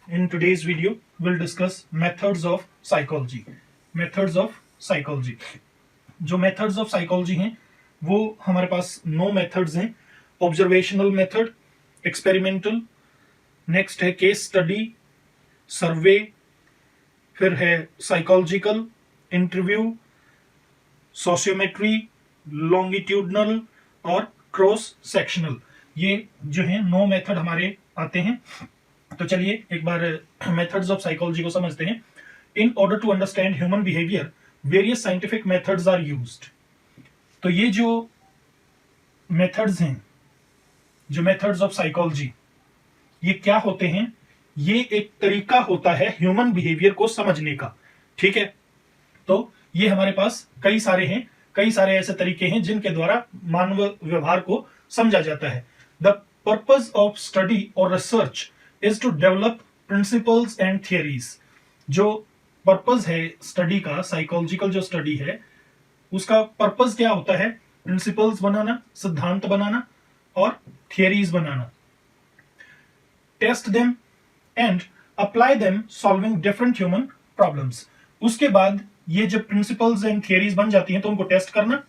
In today's video, we'll discuss methods of psychology. Methods of psychology. जो methods of psychology हैं, वो हमारे पास 9 methods हैं. Observational method, experimental, next है case study, survey, फिर है psychological, interview, sociometry, longitudinal और क्रॉस सेक्शनल. ये जो है 9 मेथड हमारे आते हैं. तो चलिए एक बार मेथड्स ऑफ साइकोलॉजी को समझते हैं. In order to understand human behaviour various scientific methods are used. तो ये जो मेथड्स हैं, जो मेथड्स ऑफ साइकोलॉजी, ये क्या होते हैं? ये एक तरीका होता है ह्यूमन बिहेवियर को समझने का. ठीक है, तो ये हमारे पास कई सारे हैं, कई सारे ऐसे तरीके हैं जिनके द्वारा मानव व्यवहार को समझा जाता है. द पर्पस ऑफ स्टडी और research is to develop principles and theories. जो पर्पस है स्टडी का, साइकोलॉजिकल जो स्टडी है, उसका पर्पस क्या होता है? प्रिंसिपल्स बनाना, सिद्धांत बनाना और थियरीज बनाना. Test them and apply them solving different human problems. उसके बाद ये जब प्रिंसिपल्स एंड थियरीज बन जाती हैं तो उनको टेस्ट करना,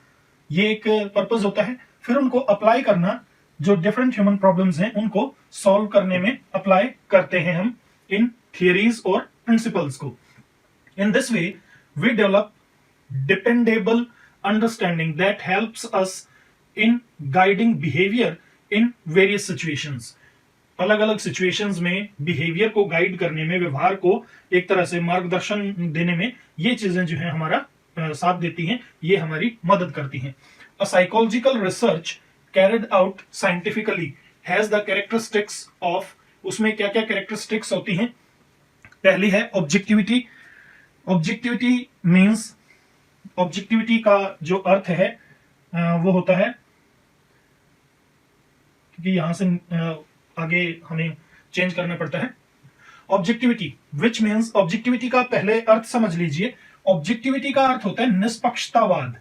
ये एक पर्पस होता है. फिर उनको अप्लाई करना, जो डिफरेंट ह्यूमन प्रॉब्लम्स हैं उनको सॉल्व करने में अप्लाई करते हैं हम इन थियरीज और प्रिंसिपल्स को. In this way we develop dependable understanding that helps us in guiding behaviour in various situations. अलग अलग सिचुएशंस में बिहेवियर को गाइड करने में, व्यवहार को एक तरह से मार्गदर्शन देने में ये चीजें जो है हमारा साथ देती हैं, ये हमारी मदद करती हैं. A psychological research carried out scientifically has the characteristics of, उसमें क्या क्या कैरेक्टरिस्टिक्स होती हैं? पहली है ऑब्जेक्टिविटी. ऑब्जेक्टिविटी मींस, ऑब्जेक्टिविटी का जो अर्थ है वो होता है, क्योंकि यहां से आगे हमें चेंज करना पड़ता है. ऑब्जेक्टिविटी विच मींस, ऑब्जेक्टिविटी का पहले अर्थ समझ लीजिए. ऑब्जेक्टिविटी का अर्थ होता है निष्पक्षतावाद.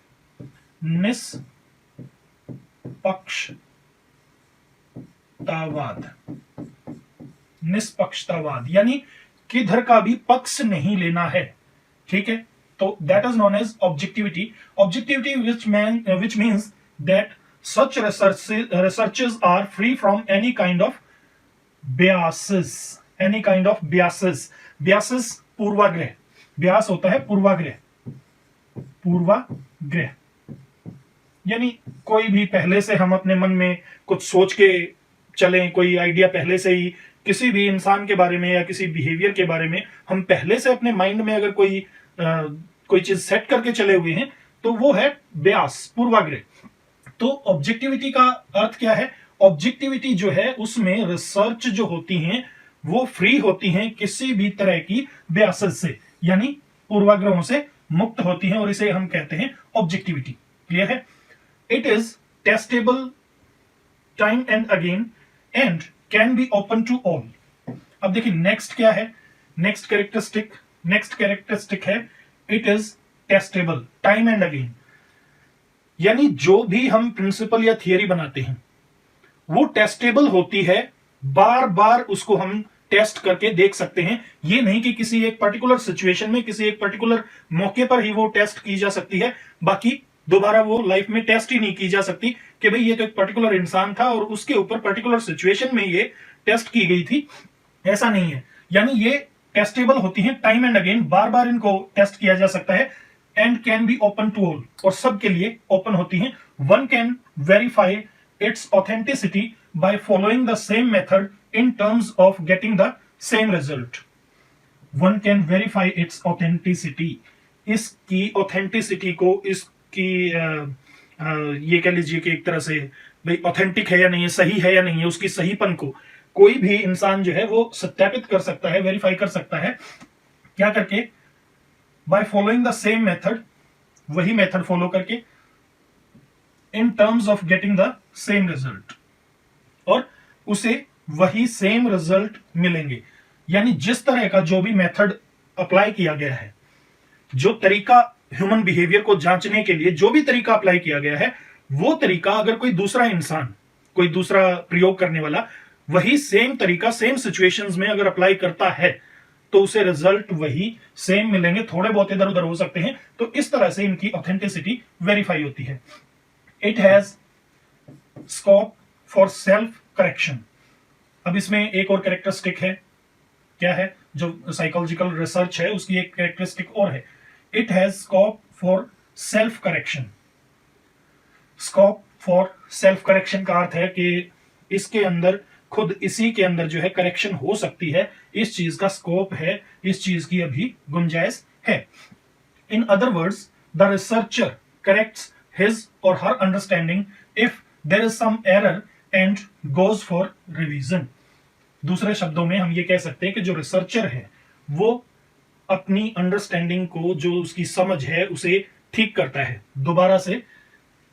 निष्पक्षतावाद यानी किधर का भी पक्ष नहीं लेना है. ठीक है, तो that is known as objectivity. Objectivity which means that such researches are free from any kind of biases. Any kind of biases. biases पूर्वाग्रह. bias होता है पूर्वाग्रह. पूर्वाग्रह यानी कोई भी पहले से हम अपने मन में कुछ सोच के चलें, कोई आइडिया पहले से ही किसी भी इंसान के बारे में या किसी बिहेवियर के बारे में हम पहले से अपने माइंड में अगर कोई चीज सेट करके चले हुए हैं, तो वो है ब्यास, पूर्वाग्रह. तो ऑब्जेक्टिविटी का अर्थ क्या है? ऑब्जेक्टिविटी जो है उसमें रिसर्च जो होती हैं वो फ्री होती हैं किसी भी तरह की ब्यासेस से, यानी पूर्वाग्रहों से मुक्त होती हैं, और इसे हम कहते हैं ऑब्जेक्टिविटी. क्लियर है? It is testable time and again and can be open to all. अब देखिए नेक्स्ट क्या है? नेक्स्ट कैरेक्टरिस्टिक है it is testable time and again. यानी जो भी हम प्रिंसिपल या थियरी बनाते हैं वो टेस्टेबल होती है, बार बार उसको हम टेस्ट करके देख सकते हैं. ये नहीं कि किसी एक पर्टिकुलर सिचुएशन में, किसी एक पर्टिकुलर मौके पर ही वो टेस्ट की जा सकती है, बाकी दोबारा वो लाइफ में टेस्ट ही नहीं की जा सकती कि भाई ये तो एक पर्टिकुलर इंसान था और उसके ऊपर पर्टिकुलर सिचुएशन में ये टेस्ट की गई थी. ऐसा नहीं है. यानी ये टेस्टेबल होती हैं टाइम एंड अगेन, बार बार इनको टेस्ट किया जा सकता है. And can be open to all, और सबके लिए ओपन होती हैं. One can verify its authenticity by following the same method in terms of getting the same result. One can verify its authenticity. इसकी ऑथेंटिसिटी को, कि ये कह लीजिए कि एक तरह से भाई ऑथेंटिक है या नहीं है, सही है या नहीं है, उसकी सहीपन को कोई भी इंसान जो है वो सत्यापित कर सकता है, वेरीफाई कर सकता है. क्या करके? Bye following the same method, वही मेथड फॉलो करके, इन terms of getting the same result, और उसे वही सेम रिजल्ट मिलेंगे. यानी जिस तरह का जो भी मेथड अप्लाई किया गया है, जो तरीका ह्यूमन बिहेवियर को जांचने के लिए जो भी तरीका अप्लाई किया गया है, वो तरीका अगर कोई दूसरा इंसान, कोई दूसरा प्रयोग करने वाला वही सेम तरीका सेम सिचुएशंस में अगर अप्लाई करता है तो उसे रिजल्ट वही सेम मिलेंगे, थोड़े बहुत इधर उधर हो सकते हैं। तो इस तरह से इनकी ऑथेंटिसिटी वेरीफाई होती है। It has scope for self correction. अब इसमें एक और कैरेक्टरिस्टिक है, क्या है, जो साइकोलॉजिकल रिसर्च है उसकी एक कैरेक्टरिस्टिक और है, it has scope for self correction. Scope for self correction का अर्थ है कि इसके अंदर, खुद इसी के अंदर जो है करेक्शन हो सकती है, इस चीज का स्कोप है, इस चीज की अभी गुंजाइश है। In other words, the researcher corrects his और her understanding if there is some error and goes for revision. दूसरे शब्दों में हम ये कह सकते हैं कि जो रिसर्चर है वो अपनी अंडरस्टैंडिंग को, जो उसकी समझ है, उसे ठीक करता है दोबारा से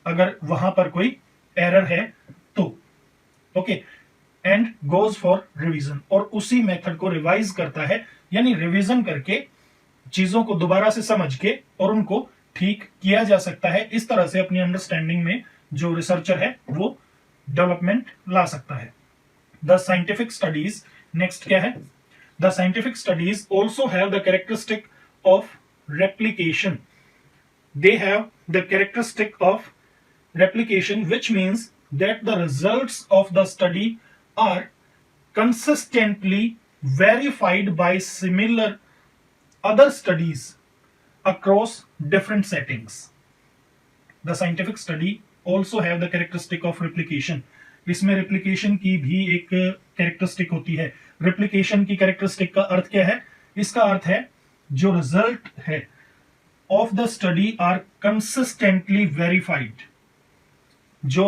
अगर वहां पर कोई एरर है तो। Okay, and goes for revision, और उसी मेथड को रिवाइज करता है, यानी रिवीजन करके चीजों को दोबारा से समझ के और उनको ठीक किया जा सकता है। इस तरह से अपनी अंडरस्टैंडिंग में जो रिसर्चर है वो डेवलपमेंट ला सकता है। द साइंटिफिक स्टडीज, नेक्स्ट क्या है, the scientific studies also have the characteristic of replication. They have the characteristic of replication, which means that the results of the study are consistently verified by similar other studies across different settings. The scientific study also have the characteristic of replication. इसमें replication की भी एक characteristic होती है। replication की characteristic का अर्थ क्या है? इसका अर्थ है जो result है of the study are consistently verified, जो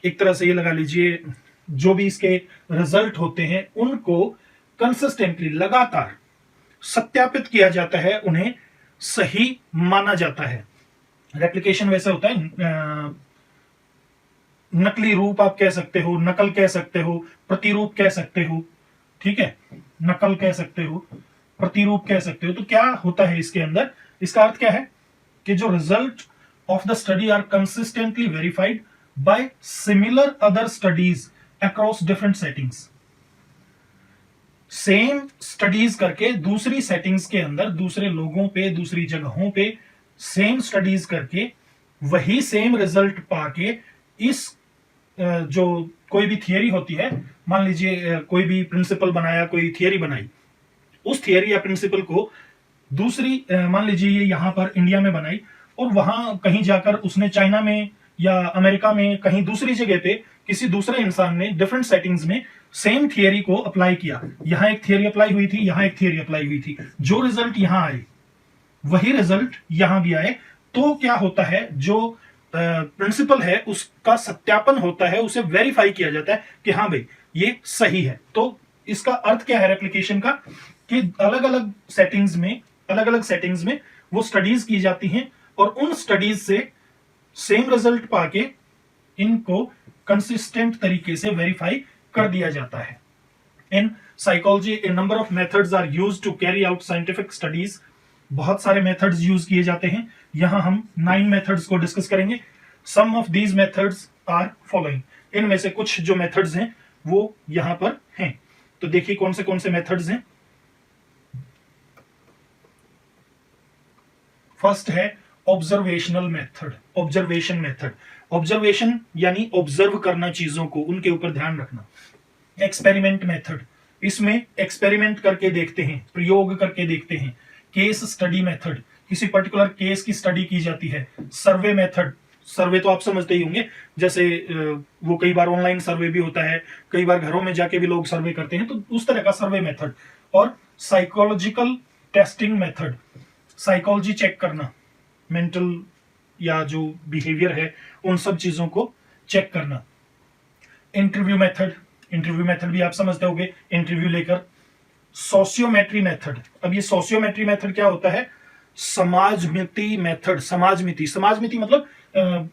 एक तरह से ये लगा लीजिए, जो भी इसके रिजल्ट होते हैं उनको कंसिस्टेंटली, लगातार सत्यापित किया जाता है, उन्हें सही माना जाता है। रेप्लिकेशन वैसे होता है, नकली रूप आप कह सकते हो, नकल कह सकते हो, प्रतिरूप कह सकते हो, ठीक है, नकल कह सकते हो, प्रतिरूप कह सकते हो। तो क्या होता है इसके अंदर, इसका अर्थ क्या है कि जो result of the study are consistently verified by similar other studies across different settings. Same studies करके दूसरी सेटिंग्स के अंदर, दूसरे लोगों पे, दूसरी जगहों पे सेम स्टडीज करके वही सेम रिजल्ट पाके, इस जो कोई भी थियरी होती है, मान लीजिए कोई भी प्रिंसिपल बनाया, कोई थियरी बनाई, उस थियरी या प्रिंसिपल को दूसरी, मान लीजिए ये यहां पर इंडिया में बनाई और वहां कहीं जाकर उसने चाइना में या अमेरिका में कहीं दूसरी जगह पे किसी दूसरे इंसान ने डिफरेंट सेटिंग्स में सेम थियरी को अप्लाई किया। यहां एक थियरी अप्लाई हुई थी, यहां एक थियरी अप्लाई हुई थी, जो रिजल्ट यहां आए वही रिजल्ट यहां भी आए। तो क्या होता है, जो प्रिंसिपल है उसका सत्यापन होता है, उसे वेरीफाई किया जाता है कि हाँ भाई ये सही है। तो इसका अर्थ क्या है रेप्लिकेशन का, कि अलग अलग सेटिंग्स में वो स्टडीज की जाती हैं और उन स्टडीज से सेम रिजल्ट पाके इनको कंसिस्टेंट तरीके से वेरीफाई कर दिया जाता है। In psychology a number of methods are used to carry out scientific studies. बहुत सारे मेथड्स यूज किए जाते हैं, यहां हम 9 मेथड्स को डिस्कस करेंगे। Some of these methods are following, इनमें से कुछ जो मेथड्स हैं वो यहां पर हैं। तो देखिए कौन से मेथड्स हैं। फर्स्ट है observational method, observation method. Observation यानी ऑब्जर्व करना चीजों को, उनके ऊपर ध्यान रखना। एक्सपेरिमेंट मेथड, इसमें एक्सपेरिमेंट करके देखते हैं, प्रयोग करके देखते हैं। केस स्टडी मेथड, किसी पर्टिकुलर केस की स्टडी की जाती है। सर्वे मेथड, सर्वे तो आप समझते ही होंगे, जैसे वो कई बार ऑनलाइन सर्वे भी होता है, कई बार घरों में जाके भी लोग सर्वे करते हैं, तो उस तरह का सर्वे मेथड। और psychological testing method, psychology check करना, मेंटल या जो बिहेवियर है उन सब चीजों को चेक करना। इंटरव्यू मेथड, इंटरव्यू मेथड भी आप समझते होंगे, इंटरव्यू लेकर। सोशियोमेट्री मेथड, अब ये सोशियोमेट्री मेथड क्या होता है, समाजमिति मेथड। समाजमिति मतलब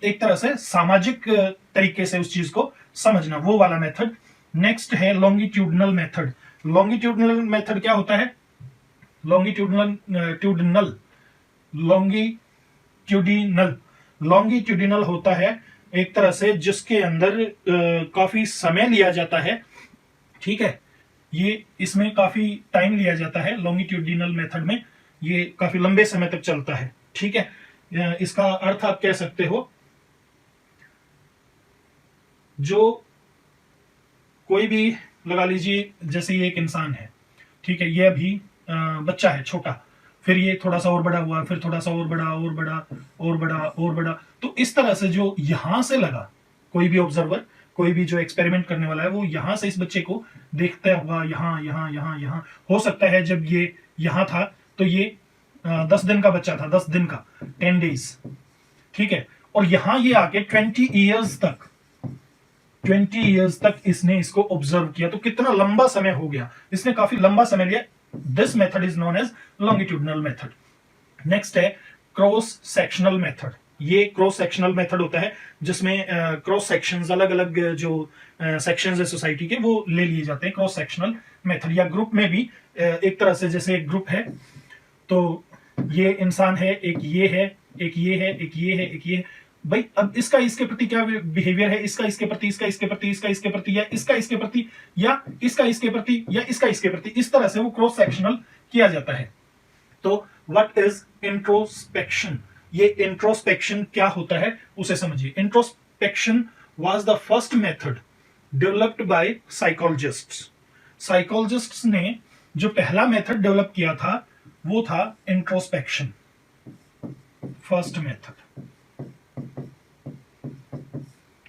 एक तरह से सामाजिक तरीके से उस चीज को समझना, वो वाला मेथड। नेक्स्ट है लॉन्गिट्यूडनल मेथड। लॉन्गिट्यूडनल मेथड क्या होता है, लॉन्गिट्यूडिनल होता है एक तरह से जिसके अंदर काफी समय लिया जाता है, ठीक है, ये इसमें काफी टाइम लिया जाता है लॉन्गिट्यूडिनल मेथड में, ये काफी लंबे समय तक चलता है, ठीक है। इसका अर्थ आप कह सकते हो, जो कोई भी लगा लीजिए, जैसे ये एक इंसान है, ठीक है, ये अभी बच्चा है छोटा, फिर ये थोड़ा सा और बड़ा हुआ, फिर थोड़ा सा और बड़ा और बड़ा और बड़ा और बड़ा, तो इस तरह से जो यहां से लगा, कोई भी ऑब्जर्वर, कोई भी जो एक्सपेरिमेंट करने वाला है, वो यहां से इस बच्चे को देखता हुआ यहां यहां यहां यहां, हो सकता है जब ये यहां था तो ये 10 दिन का बच्चा था, 10 दिन का, 10 days, ठीक है, और यहां ये आके 20 years तक इसने इसको ऑब्जर्व किया, तो कितना लंबा समय हो गया, इसने काफी लंबा समय लिया। This method is known as longitudinal method. Next है क्रॉस सेक्शनल मेथड। ये क्रॉस सेक्शनल मेथड होता है जिसमें क्रॉस सेक्शंस, अलग अलग जो सेक्शंस है सोसाइटी के, वो ले लिए जाते हैं क्रॉस सेक्शनल मेथड। या ग्रुप में भी एक तरह से, जैसे एक ग्रुप है, तो ये इंसान है, एक ये है, एक ये है, एक ये है, एक ये है, भाई अब इसका इसके प्रति क्या बिहेवियर है, इसका इसके प्रति, इसका इसके प्रति, इसका इसके प्रति, या इसका इसके प्रति, या इसका इसके प्रति, या इसका इसके प्रति, इस तरह से वो क्रॉस सेक्शनल किया जाता है। तो व्हाट इज इंट्रोस्पेक्शन? ये इंट्रोस्पेक्शन क्या होता है उसे समझिए। Introspection was the first method developed bye psychologists. Psychologists ने जो पहला मेथड डेवलप किया था वो था इंट्रोस्पेक्शन, फर्स्ट मेथड,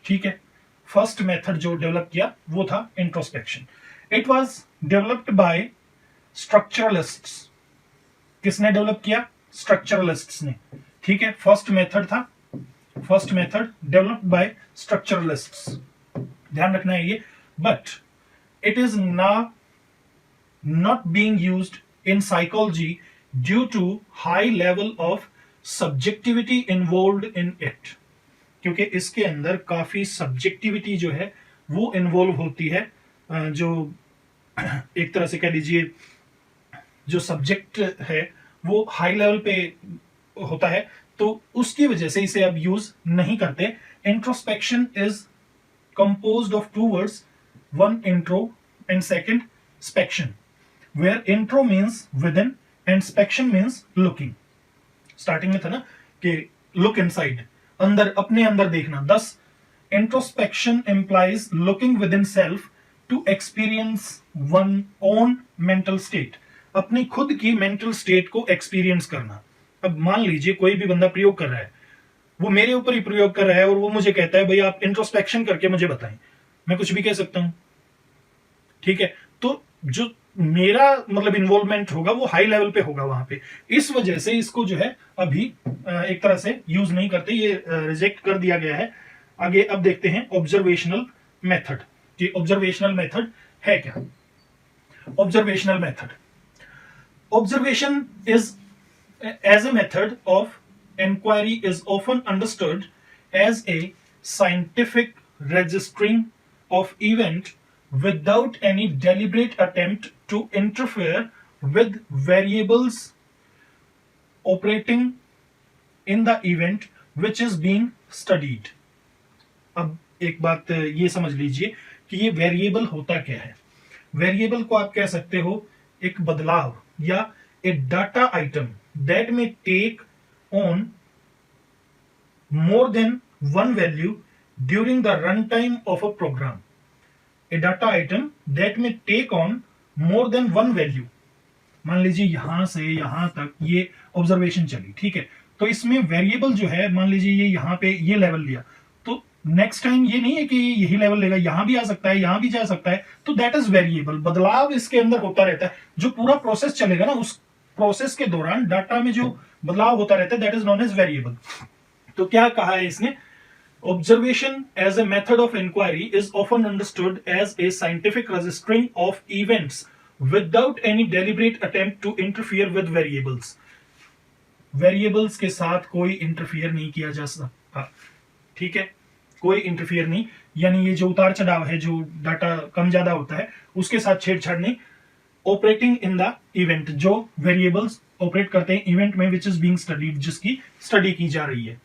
ठीक है। फर्स्ट मेथड जो डेवलप किया वो था introspection. It was developed by structuralists. किसने डेवलप किया? स्ट्रक्चरलिस्ट्स ने, ठीक है। फर्स्ट मेथड था, first method developed by structuralists, ध्यान रखना है ये। But it is now not being used in psychology due to high level of subjectivity involved in it, क्योंकि इसके अंदर काफी सब्जेक्टिविटी जो है वो इन्वॉल्व होती है, जो एक तरह से कह लीजिए जो सब्जेक्ट है वो हाई लेवल पे होता है, तो उसकी वजह से इसे अब यूज नहीं करते। Introspection is composed of two words, one intro and second spection, where intro means within and spection means looking। Starting में था ना कि look inside, अंदर, अपने अंदर देखना। thus introspection implies looking within self to experience one own mental state, अपनी खुद की मेंटल स्टेट को एक्सपीरियंस करना। अब मान लीजिए कोई भी बंदा प्रयोग कर रहा है, वो मेरे ऊपर ही प्रयोग कर रहा है और वो मुझे कहता है भाई आप इंट्रोस्पेक्शन करके मुझे बताएं, मैं कुछ भी कह सकता हूं, ठीक है। तो जो मेरा मतलब इन्वॉल्वमेंट होगा वो हाई लेवल पे होगा वहां पे, इस वजह से इसको जो है अभी एक तरह से यूज नहीं करते, ये रिजेक्ट कर दिया गया है। आगे अब देखते हैं ऑब्जर्वेशनल मेथड कि ऑब्जर्वेशनल मेथड है क्या। Observational method, observation is as a method of inquiry is often understood as a scientific registering of event without any deliberate attempt to interfere with variables operating in the event which is being studied। अब एक बात ये समझ लीजिए कि ये variable होता क्या है। वेरिएबल को आप कह सकते हो एक बदलाव या a data item that may take on more than one value during the run time of a program. A data item that may take on more than one value। मान लीजिए यहां से यहां तक ये ऑब्जर्वेशन चली, ठीक है, तो इसमें वेरिएबल जो है, मान लीजिए ये यहां पे ये लेवल लिया, तो नेक्स्ट टाइम ये नहीं है कि यही लेवल लेगा, यहां भी आ सकता है, यहां भी जा सकता है, तो दैट इज वेरिएबल। बदलाव इसके अंदर होता रहता है, जो पूरा प्रोसेस चलेगा ना, उस प्रोसेस के दौरान डाटा में जो बदलाव होता रहता है that is known as variable. तो क्या कहा है इसने? Observation as a method of inquiry is often understood as a scientific registering of events without any deliberate attempt to interfere with variables। Variables के साथ कोई इंटरफियर नहीं किया जा सकता, ठीक है, कोई इंटरफियर नहीं, यानी ये जो उतार चढ़ाव है, जो डाटा कम ज्यादा होता है उसके साथ छेड़छाड़ नहीं। ऑपरेटिंग इन द इवेंट, जो वेरिएबल्स ऑपरेट करते हैं इवेंट में, विच इज बीइंग स्टडीड, जिसकी स्टडी की जा रही है।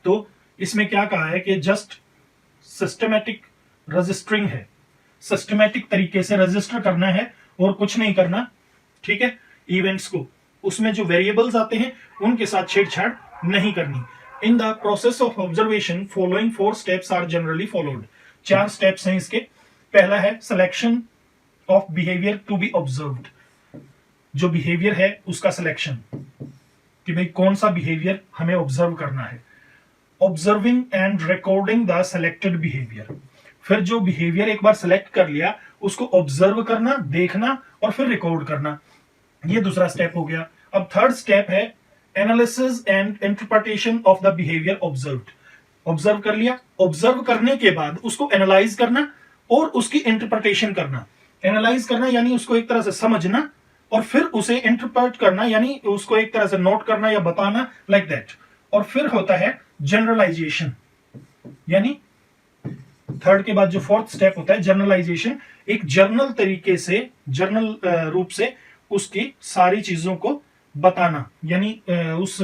तो इसमें क्या कहा है कि जस्ट सिस्टमेटिक रजिस्टरिंग है, सिस्टमेटिक तरीके से रजिस्टर करना है और कुछ नहीं करना, ठीक है। इवेंट्स को, उसमें जो वेरिएबल्स आते हैं उनके साथ छेड़छाड़ नहीं करनी। In the process of observation following 4 steps are generally followed. 4 steps हैं इसके। पहला है selection of behaviour to be observed, जो बिहेवियर है उसका सिलेक्शन, कि भाई कौन सा बिहेवियर हमें ऑब्जर्व करना है। Observing and recording the selected behaviour, फिर जो बिहेवियर एक बार सिलेक्ट कर लिया उसको ऑब्जर्व करना, देखना और फिर रिकॉर्ड करना, ये दूसरा स्टेप हो गया। अब थर्ड स्टेप है analysis and interpretation of the behaviour observed. Observe कर लिया, ऑब्जर्व करने के बाद उसको एनालाइज करना और उसकी इंटरप्रिटेशन करना। एनालाइज करना यानी उसको एक तरह से समझना और फिर उसे इंटरप्रेट करना यानी उसको एक तरह से नोट करना या बताना, लाइक दैट। और फिर होता है जनरलाइजेशन, यानी थर्ड के बाद जो फोर्थ स्टेप होता है जनरलाइजेशन, एक जर्नल तरीके से, जर्नल रूप से उसकी सारी चीजों को बताना, यानी उस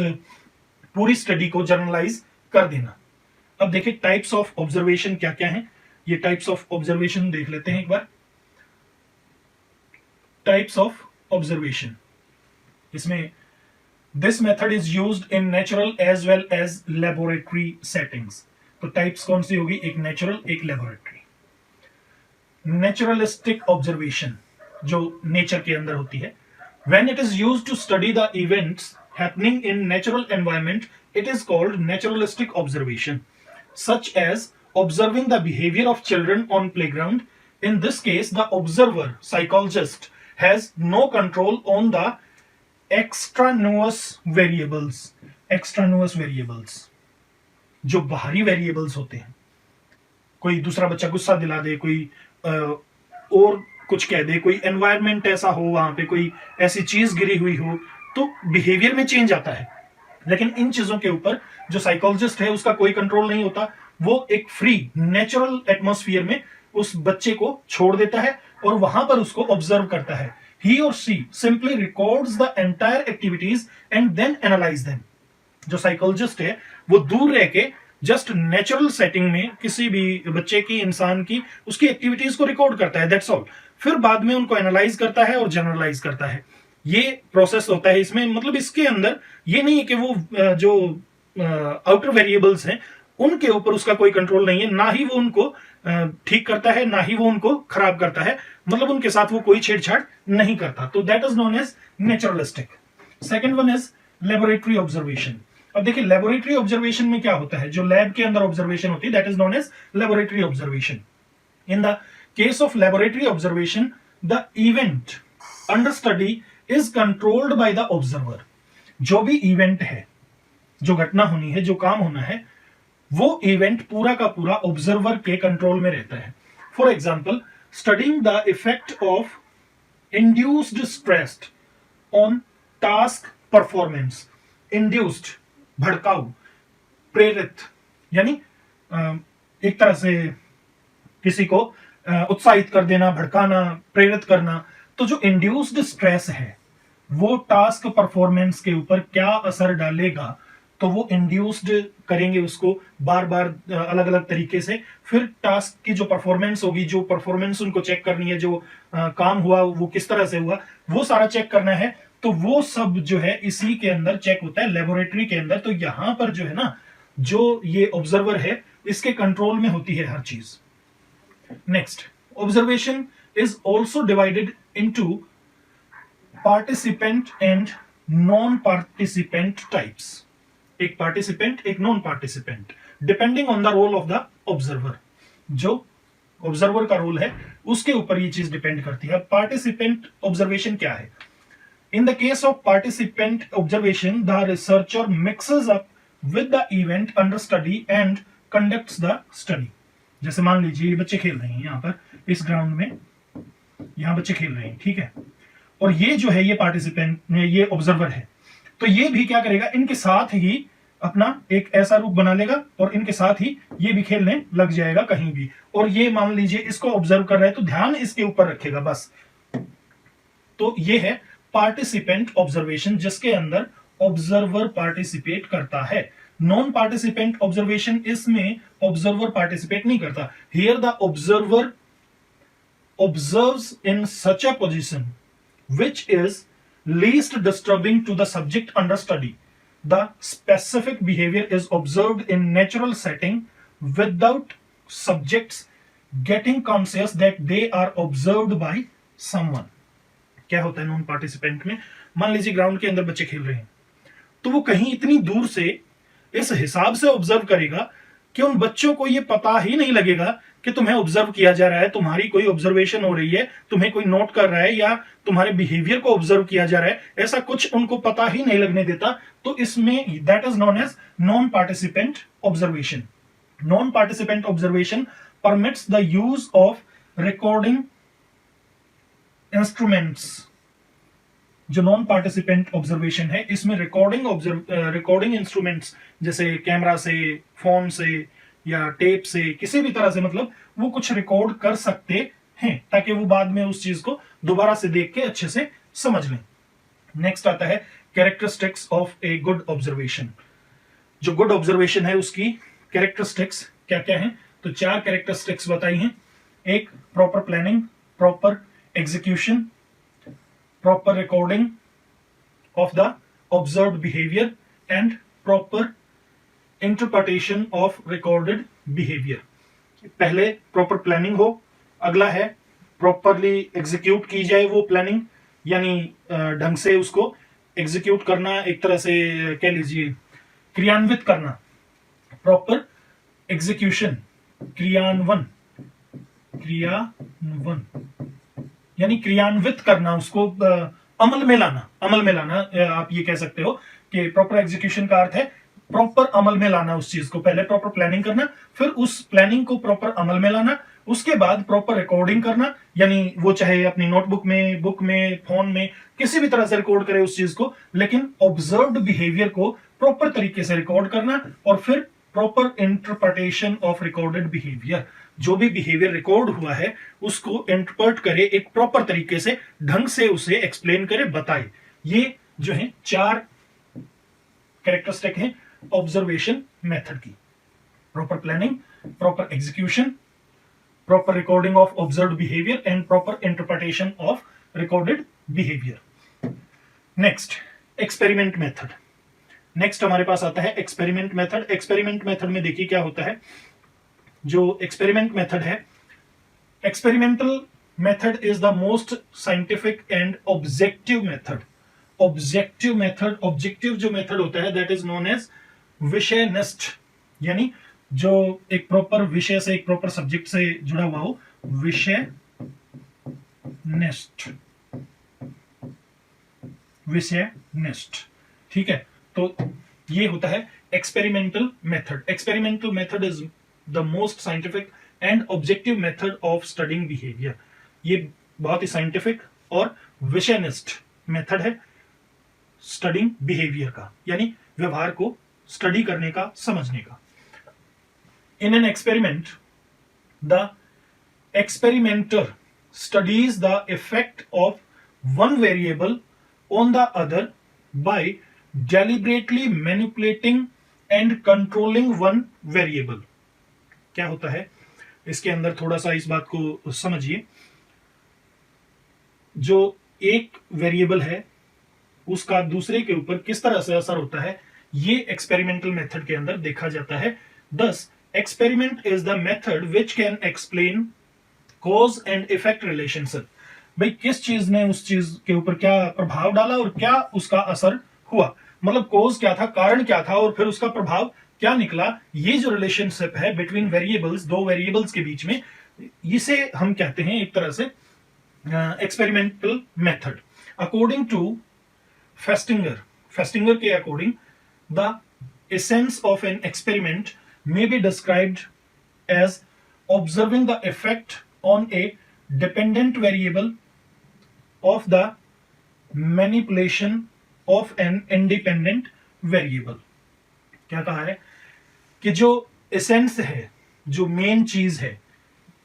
पूरी स्टडी को जर्नलाइज कर देना। अब देखिए टाइप्स ऑफ ऑब्जर्वेशन क्या क्या हैं, ये टाइप्स ऑफ ऑब्जर्वेशन देख लेते हैं एक बार। टाइप्स ऑफ ऑब्जर्वेशन, इसमें this method is used in natural as well as laboratory settings. तो टाइप्स कौन सी होगी, एक नेचुरल एक लेबोरेटरी। नेचुरलिस्टिक ऑब्जर्वेशन जो नेचर के अंदर होती है, when it is used to study the events happening in natural environment, it is called naturalistic observation, such as observing the behavior of children on playground. In this case, the observer, psychologist, has no control on the extraneous variables. Extraneous variables, जो बाहरी variables होते हैं, कोई दूसरा बच्चा गुस्सा दिला दे, कोई और कुछ कह दे, कोई एनवायरनमेंट ऐसा हो, वहां पे कोई ऐसी चीज गिरी हुई हो, तो बिहेवियर में चेंज आता है। लेकिन इन चीजों के ऊपर जो साइकोलॉजिस्ट है उसका कोई कंट्रोल नहीं होता। वो एक फ्री नेचुरल एटमॉस्फेयर में उस बच्चे को छोड़ देता है और वहां पर उसको ऑब्जर्व करता है। He or she simply records the entire activities and then analyse them. जो साइकोलॉजिस्ट है वो दूर रह के जस्ट नेचुरल सेटिंग में किसी भी बच्चे की, इंसान की, उसकी एक्टिविटीज को रिकॉर्ड करता है, दैट्स ऑल। फिर बाद में उनको एनालाइज करता है और जनरलाइज करता है। ये प्रोसेस होता है इसमें। मतलब इसके अंदर ये नहीं है कि वो जो आउटर वेरिएबल्स हैं उनके ऊपर उसका कोई कंट्रोल नहीं है, ना ही वो उनको ठीक करता है, ना ही वो उनको खराब करता है, मतलब उनके साथ वो कोई छेड़छाड़ नहीं करता। तो that is known as naturalistic. Second one is laboratory observation. अब देखिए लेबोरेटरी ऑब्जर्वेशन में क्या होता है, जो लैब के अंदर ऑब्जर्वेशन होती है, that is known as laboratory observation. In the case of laboratory observation, the event under study is controlled by the observer. जो भी इवेंट है, जो घटना होनी है, जो काम होना है, वो इवेंट पूरा का पूरा ऑब्जर्वर के कंट्रोल में रहता है। For example, studying the effect of induced stress on task performance. Induced भड़काऊ, प्रेरित, यानी एक तरह से किसी को उत्साहित कर देना, भड़काना, प्रेरित करना। तो जो इंड्यूस्ड स्ट्रेस है वो टास्क परफॉर्मेंस के ऊपर क्या असर डालेगा, तो वो इंड्यूस्ड करेंगे उसको बार बार अलग अलग तरीके से। फिर टास्क की जो परफॉर्मेंस होगी, जो परफॉर्मेंस उनको चेक करनी है, जो काम हुआ वो किस तरह से हुआ, वो सारा चेक करना है। तो वो सब जो है इसी के अंदर चेक होता है, लेबोरेटरी के अंदर। तो यहां पर जो है ना, जो ये ऑब्जर्वर है इसके कंट्रोल में होती है हर चीज। Next, observation is also divided into participant and non participant types. एक पार्टिसिपेंट, एक non participant, depending on the role of the observer. जो ऑब्जर्वर का रोल है उसके ऊपर ये चीज डिपेंड करती है। पार्टिसिपेंट ऑब्जर्वेशन क्या है? In the case of participant observation, the researcher mixes up with the event under study and conducts the study. जैसे मान लीजिए ये बच्चे खेल रहे हैं यहाँ पर इस ग्राउंड में, यहाँ बच्चे खेल रहे हैं, ठीक है, और ये जो है ये पार्टिसिपेंट, ये ऑब्जर्वर है। तो ये भी क्या करेगा, इनके साथ ही अपना एक ऐसा रूप बना लेगा और इनके साथ ही ये भी खेलने लग जाएगा कहीं भी। और ये मान लीजिए इसको ऑब्जर्व कर रहा है तो ध्यान इसके ऊपर रखेगा बस। तो ये है पार्टिसिपेंट ऑब्जर्वेशन, जिसके अंदर ऑब्जर्वर पार्टिसिपेट करता है। नॉन पार्टिसिपेंट ऑब्जर्वेशन, इसमें ऑब्जर्वर पार्टिसिपेट नहीं करता. Here the observer observes in such a position which is least disturbing to the subject under study. The specific behavior is observed in natural setting without subjects getting conscious that they are observed by someone. क्या होता है non participant में? मान लीजिए ground के अंदर बच्चे खेल रहे हैं, तो वो कहीं इतनी दूर से इस हिसाब से ऑब्जर्व करेगा कि उन बच्चों को ये पता ही नहीं लगेगा कि तुम्हें ऑब्जर्व किया जा रहा है, तुम्हारी कोई ऑब्जर्वेशन हो रही है, तुम्हें कोई नोट कर रहा है या तुम्हारे बिहेवियर को ऑब्जर्व किया जा रहा है, ऐसा कुछ उनको पता ही नहीं लगने देता. तो इसमें that is known as non participant observation. Non participant observation permits the use of recording instruments. जो नॉन पार्टिसिपेंट ऑब्जर्वेशन है, इसमें रिकॉर्डिंग इंस्ट्रूमेंट्स जैसे कैमरा से, फोन से या टेप से, किसी भी तरह से, मतलब वो कुछ रिकॉर्ड कर सकते हैं ताकि वो बाद में उस चीज को दोबारा से देख के अच्छे से समझ लें. नेक्स्ट आता है characteristics of a good observation. जो गुड ऑब्जर्वेशन है उसकी कैरेक्टरिस्टिक्स क्या क्या है? तो 4 कैरेक्टरिस्टिक्स बताई हैं. एक, proper planning, proper execution, proper recording of the observed behavior and proper interpretation of recorded behavior. पहले प्रॉपर प्लानिंग हो, अगला है प्रॉपरली एग्जीक्यूट की जाए वो प्लानिंग, यानी ढंग से उसको एग्जीक्यूट करना, एक तरह से कह लीजिए क्रियान्वित करना. प्रॉपर एग्जीक्यूशन, क्रियान्वन यानी क्रियान्वित करना, उसको अमल में लाना. आप ये कह सकते हो कि प्रॉपर एग्जीक्यूशन का अर्थ है प्रॉपर अमल में लाना उस चीज को. पहले प्रॉपर प्लानिंग करना, फिर उस प्लानिंग को प्रॉपर अमल में लाना, उसके बाद प्रॉपर रिकॉर्डिंग करना, यानी वो चाहे अपनी नोटबुक में, बुक में, फोन में, किसी भी तरह से रिकॉर्ड करे उस चीज को, लेकिन ऑब्जर्व्ड बिहेवियर को प्रॉपर तरीके से रिकॉर्ड करना, और फिर proper interpretation of recorded behaviour. जो भी बिहेवियर रिकॉर्ड हुआ है उसको इंटरप्रेट करे एक प्रॉपर तरीके से, ढंग से उसे एक्सप्लेन करे, बताए. ये जो है 4 कैरेक्टरिस्टिक हैं ऑब्जर्वेशन मेथड की. Proper planning, proper execution, proper recording of observed behaviour and proper interpretation of recorded behaviour. Next, experiment method. Next हमारे पास आता है एक्सपेरिमेंट मेथड. एक्सपेरिमेंट मेथड में देखिए क्या होता है. जो एक्सपेरिमेंट मेथड है, experimental method is the most scientific and objective method. Objective जो मेथड होता है दैट इज नोन एज विषयनिष्ठ, यानी जो एक प्रॉपर विषय से, एक प्रॉपर सब्जेक्ट से जुड़ा हुआ हो, विषयनिष्ठ. ठीक है, तो ये होता है experimental method. Experimental method is the most scientific and objective method of studying behaviour. ये बहुत ही साइंटिफिक और विषयनिष्ठ मेथड है स्टडिंग बिहेवियर का, यानी व्यवहार को स्टडी करने का, समझने का. In an experiment the experimenter studies the effect of one variable on the other by deliberately manipulating and controlling one variable. क्या होता है इसके अंदर, थोड़ा सा इस बात को समझिए. जो एक वेरिएबल है उसका दूसरे के ऊपर किस तरह से असर होता है, ये एक्सपेरिमेंटल मेथड के अंदर देखा जाता है. दस, experiment is the method which can explain cause and effect relationship. भाई किस चीज ने उस चीज के ऊपर क्या प्रभाव डाला और क्या उसका असर हुआ, मतलब कॉज क्या था, कारण क्या था, और फिर उसका प्रभाव क्या निकला. ये जो रिलेशनशिप है बिटवीन वेरिएबल्स, दो वेरिएबल्स के बीच में, इसे हम कहते हैं एक तरह से experimental method. According to Festinger के according the essence of an experiment may be described as observing the effect on a dependent variable of the manipulation of an independent variable. क्या कहा है कि जो एसेंस है, जो मेन चीज है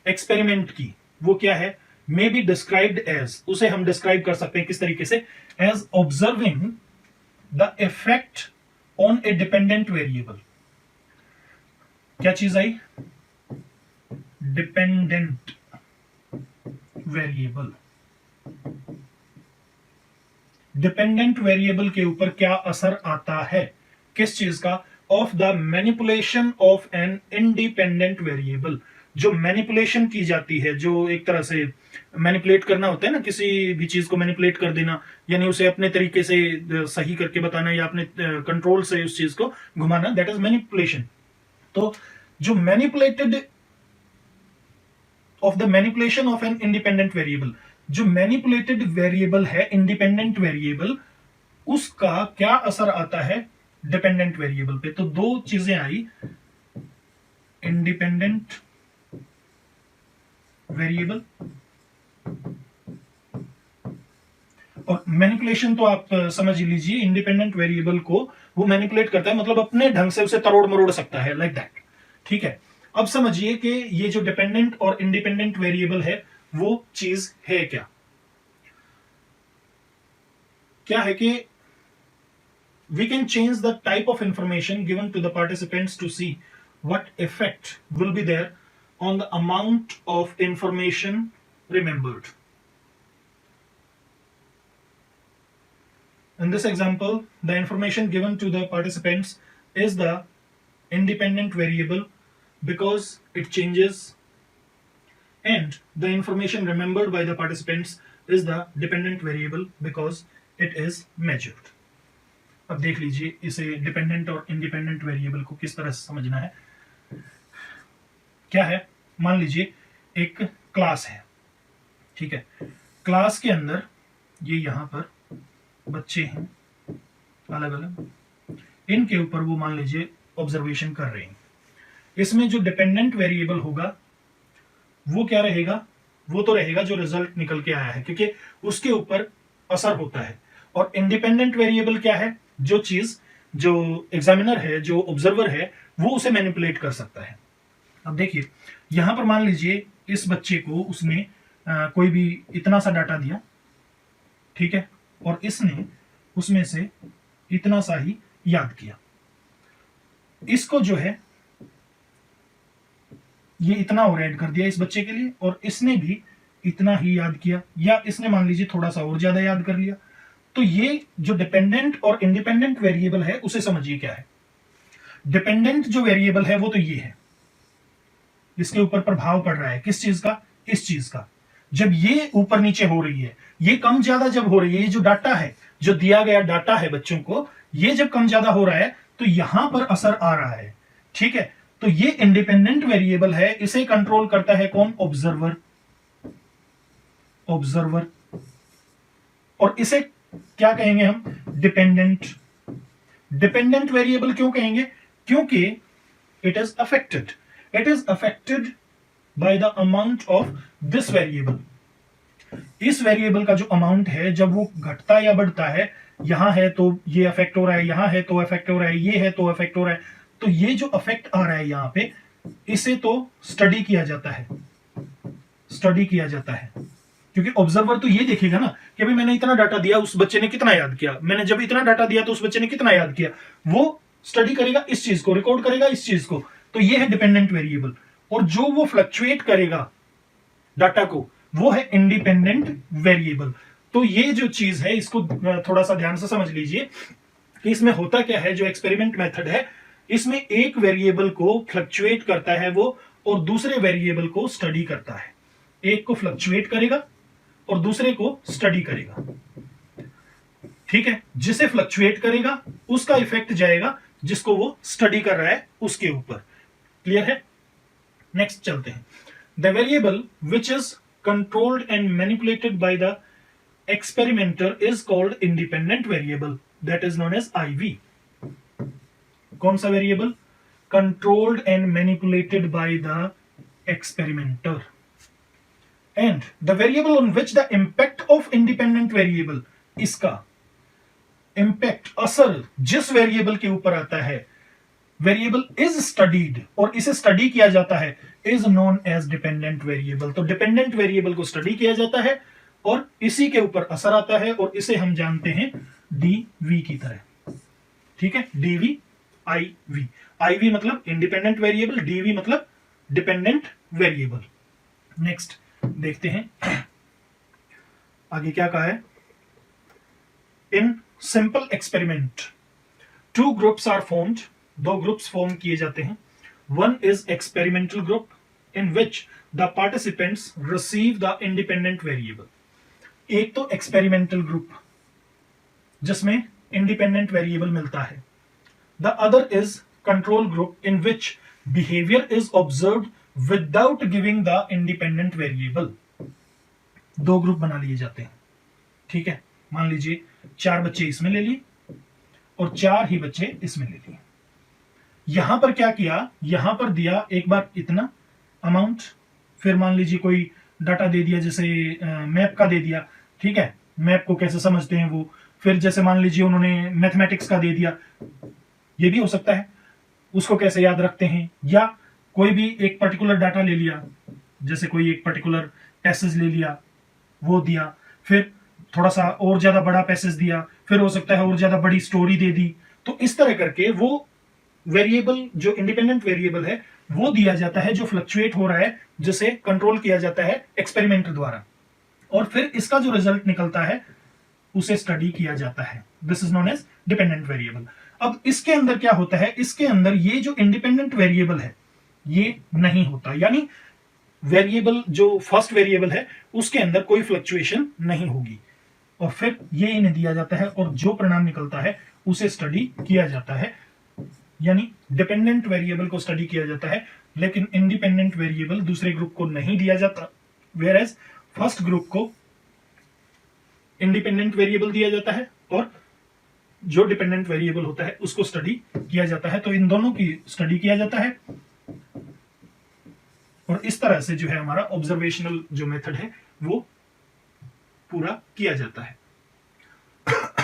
एक्सपेरिमेंट की, वो क्या है, मे बी डिस्क्राइब्ड एज, उसे हम डिस्क्राइब कर सकते हैं किस तरीके से, as observing the effect on a dependent variable. क्या चीज आई? Dependent variable. डिपेंडेंट वेरिएबल के ऊपर क्या असर आता है? किस चीज का? Of the manipulation of an independent variable. जो मैनिपुलेशन की जाती है, जो एक तरह से मैनिपुलेट करना होता है ना, किसी भी चीज को मैनिपुलेट कर देना, यानी उसे अपने तरीके से सही करके बताना या अपने कंट्रोल से उस चीज को घुमाना, दैट इज मैनिपुलेशन। तो जो manipulated of the manipulation of an independent variable, जो मैनिपुलेटेड वेरिएबल है इंडिपेंडेंट वेरिएबल, उसका क्या असर आता है डिपेंडेंट वेरिएबल पे? तो दो चीजें आई, इंडिपेंडेंट वेरिएबल और मैनिपुलेशन। तो आप समझ लीजिए, इंडिपेंडेंट वेरिएबल को वो मैनिपुलेट करता है, मतलब अपने ढंग से उसे तरोड़ मरोड़ सकता है, लाइक दैट। ठीक है, अब समझिए कि ये जो डिपेंडेंट और इंडिपेंडेंट वेरिएबल है वो चीज है क्या? क्या है कि we can change the type of information given to the participants to see what effect will be there on the amount of information remembered. In this example, the information given to the participants is the independent variable because it changes, and the information remembered by the participants is the dependent variable because it is measured. अब देख लीजिए इसे dependent और independent variable को किस तरह से समझना है। क्या है? मान लीजिए एक क्लास है, ठीक है। क्लास के अंदर ये यहां पर बच्चे हैं अलग अलग, इनके ऊपर वो मान लीजिए ऑब्जर्वेशन कर रहे हैं। इसमें जो डिपेंडेंट वेरिएबल होगा वो क्या रहेगा? वो तो रहेगा जो रिजल्ट निकल के आया है, क्योंकि उसके ऊपर असर होता है। और इंडिपेंडेंट वेरिएबल क्या है? जो चीज जो एग्जामिनर है, जो ऑब्जर्वर है, वो उसे मैनिपुलेट कर सकता है। अब देखिए यहां पर मान लीजिए इस बच्चे को उसने कोई भी इतना सा डाटा दिया, ठीक है, और इसने उसमें से इतना सा ही याद किया। इसको जो है ये इतना और ऐड कर दिया इस बच्चे के लिए, और इसने भी इतना ही याद किया, या इसने मान लीजिए थोड़ा सा और ज्यादा याद कर लिया। तो ये जो डिपेंडेंट और इंडिपेंडेंट वेरिएबल है उसे समझिए क्या है। डिपेंडेंट जो वेरिएबल है वो तो ये है, इसके ऊपर प्रभाव पड़ रहा है किस चीज का? इस चीज का। जब ये ऊपर नीचे हो रही है, ये कम ज्यादा जब हो रही है, ये जो डाटा है, जो दिया गया डाटा है बच्चों को, ये जब कम ज्यादा हो रहा है तो यहां पर असर आ रहा है, ठीक है। तो ये इंडिपेंडेंट वेरिएबल है, इसे कंट्रोल करता है कौन? ऑब्जर्वर। ऑब्जर्वर। और इसे क्या कहेंगे हम? डिपेंडेंट। डिपेंडेंट वेरिएबल क्यों कहेंगे? क्योंकि it is affected, it is affected by the amount of this variable. इस वेरिएबल का जो अमाउंट है, जब वो घटता या बढ़ता है, यहां है तो ये अफेक्ट हो रहा है, यहां है तो अफेक्ट हो रहा है, ये है तो अफेक्ट हो रहा है। तो ये जो अफेक्ट आ रहा है यहां पे, इसे तो स्टडी किया जाता है, स्टडी किया जाता है। क्योंकि ऑब्जर्वर तो ये देखेगा ना कि भाई मैंने इतना डाटा दिया, उस बच्चे ने कितना याद किया, मैंने जब इतना डाटा दिया तो उस बच्चे ने कितना याद किया, वो स्टडी करेगा इस चीज को, रिकॉर्ड करेगा इस चीज को। तो ये है डिपेंडेंट वेरिएबल। और जो वो फ्लक्चुएट करेगा डाटा को, वो है इंडिपेंडेंट वेरिएबल। तो ये जो चीज है इसको थोड़ा सा ध्यान से समझ लीजिए कि इसमें होता क्या है। जो एक्सपेरिमेंट मेथड है, इसमें एक वेरिएबल को फ्लक्चुएट करता है वो, और दूसरे वेरिएबल को स्टडी करता है। एक को फ्लक्चुएट करेगा और दूसरे को स्टडी करेगा, ठीक है। जिसे फ्लक्चुएट करेगा उसका इफेक्ट जाएगा जिसको वो स्टडी कर रहा है उसके ऊपर। क्लियर है? नेक्स्ट चलते हैं। The variable which is controlled and manipulated by the experimenter is called independent variable, that is known as IV. कौन सा variable? Controlled and manipulated by the experimenter. And the variable on which the impact of independent variable, इसका impact, असर जिस variable के ऊपर आता है, variable is studied, और इसे स्टडी किया जाता है, is known age dependent variable. तो डिपेंडेंट वेरिएबल को स्टडी किया जाता है और इसी के ऊपर असर आता है, और इसे हम जानते हैं डी वी की तरह, ठीक है, डीवी आईवी, आईवी मतलब इंडिपेंडेंट वेरिएबल, डीवी मतलब डिपेंडेंट वेरिएबल। नेक्स्ट देखते हैं आगे क्या कहा है। In simple experiment two groups are formed, दो ग्रुप्स फॉर्म किए जाते हैं। One is experimental group in which the participants receive the independent variable. एक तो एक्सपेरिमेंटल ग्रुप जिसमें इंडिपेंडेंट वेरिएबल मिलता है। The other is control group in which behaviour is observed without giving the independent variable. दो group बना लिए जाते हैं, ठीक है। मान लीजिए 4 बच्चे इसमें ले लिए और 4 ही बच्चे इसमें ले लिए। यहां पर क्या किया, यहां पर दिया एक बार इतना अमाउंट, फिर मान लीजिए कोई डाटा दे दिया, जैसे मैप का दे दिया, ठीक है। मैप को कैसे समझते हैं वो, फिर जैसे मान लीजिए उन्होंने मैथमेटिक्स का दे दिया, ये भी हो सकता है, उसको कैसे याद रखते हैं। या कोई भी एक पर्टिकुलर डाटा ले लिया, जैसे कोई एक पर्टिकुलर पैसेज ले लिया, वो दिया, फिर थोड़ा सा और ज्यादा बड़ा पैसेज दिया, फिर हो सकता है और ज्यादा बड़ी स्टोरी दे दी। तो इस तरह करके वो वेरिएबल जो इंडिपेंडेंट वेरिएबल है वो दिया जाता है, जो फ्लक्चुएट हो रहा है, जिसे कंट्रोल किया जाता है एक्सपेरिमेंट द्वारा, और फिर इसका जो रिजल्ट निकलता है उसे स्टडी किया जाता है। This is known age dependent variable. अब इसके अंदर क्या होता है, इसके अंदर ये जो इंडिपेंडेंट वेरिएबल है ये नहीं होता, यानी वेरिएबल जो फर्स्ट वेरिएबल है उसके अंदर कोई फ्लक्चुएशन नहीं होगी, और फिर ये इन्हें दिया जाता है और जो परिणाम निकलता है उसे स्टडी किया जाता है। यानी डिपेंडेंट वेरिएबल को स्टडी किया जाता है, लेकिन इंडिपेंडेंट वेरिएबल दूसरे ग्रुप को नहीं दिया जाता, वेयर एज फर्स्ट ग्रुप को इंडिपेंडेंट वेरिएबल दिया जाता है और जो डिपेंडेंट वेरिएबल होता है उसको स्टडी किया जाता है। तो इन दोनों की स्टडी किया जाता है, और इस तरह से जो है हमारा ऑब्जर्वेशनल जो मेथड है वो पूरा किया जाता है।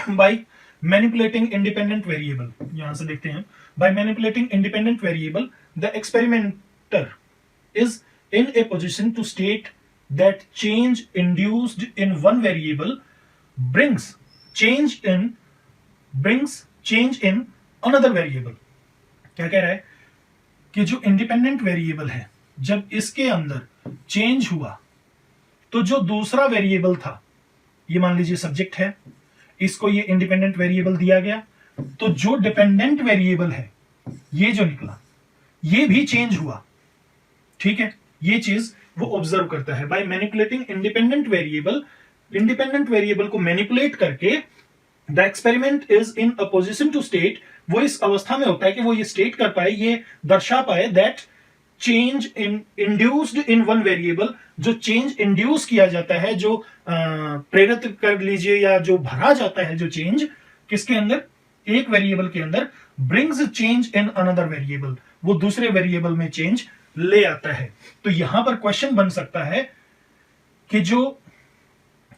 बाय मैनिपुलेटिंग इंडिपेंडेंट वेरिएबल, यहां से देखते हैं, by manipulating independent variable the experimenter is in a position to state that change induced in one variable brings change in another variable. क्या कह रहा है कि जो इंडिपेंडेंट वेरिएबल है जब इसके अंदर चेंज हुआ तो जो दूसरा वेरिएबल था, ये मान लीजिए सब्जेक्ट है, इसको ये इंडिपेंडेंट वेरिएबल दिया गया, तो जो डिपेंडेंट वेरिएबल है ये जो निकला ये भी चेंज हुआ, ठीक है। ये चीज वो ऑब्जर्व करता है। By manipulating independent variable, independent variable को मैनिपुलेट करके the experiment is in a position to state, वो इस अवस्था में होता है कि वो ये स्टेट कर पाए, ये दर्शा पाए that change in induced in one variable, जो चेंज इंड्यूस किया जाता है, जो प्रेरित कर लीजिए या जो भरा जाता है, जो चेंज किसके अंदर, एक वेरिएबल के अंदर, brings change in another variable, वो दूसरे वेरिएबल में चेंज ले आता है। तो यहां पर क्वेश्चन बन सकता है कि जो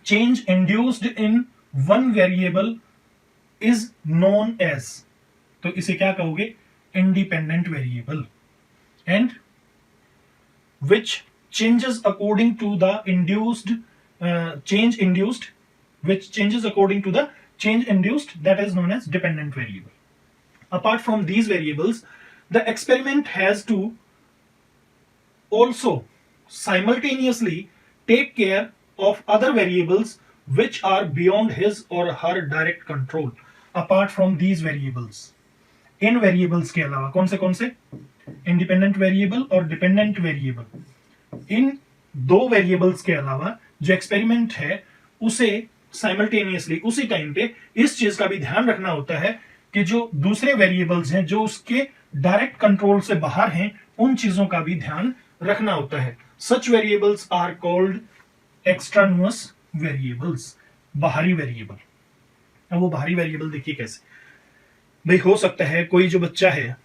change induced in one variable is known as, तो इसे क्या कहोगे, independent variable, and which changes according to the induced change induced, which changes according to the change induced, that is known as dependent variable. Apart from these variables, the experiment has to also simultaneously take care of other variables which are beyond his or her direct control. Apart from these variables, in variables के अलावा कौन से independent variable और dependent variable, इन दो variables के अलावा जो experiment है उसे साइमल्टेनियसली उसी टाइम पे इस चीज का भी ध्यान रखना होता है कि जो दूसरे वेरिएबल्स हैं जो उसके डायरेक्ट कंट्रोल से बाहर हैं, उन चीजों का भी ध्यान रखना होता है। सच वेरिएबल्स आर कॉल्ड एक्सट्रानुअस वेरिएबल्स, बाहरी वेरिएबल। अब वो बाहरी वेरिएबल देखिए कैसे, भाई हो सकता है कोई जो बच्चा है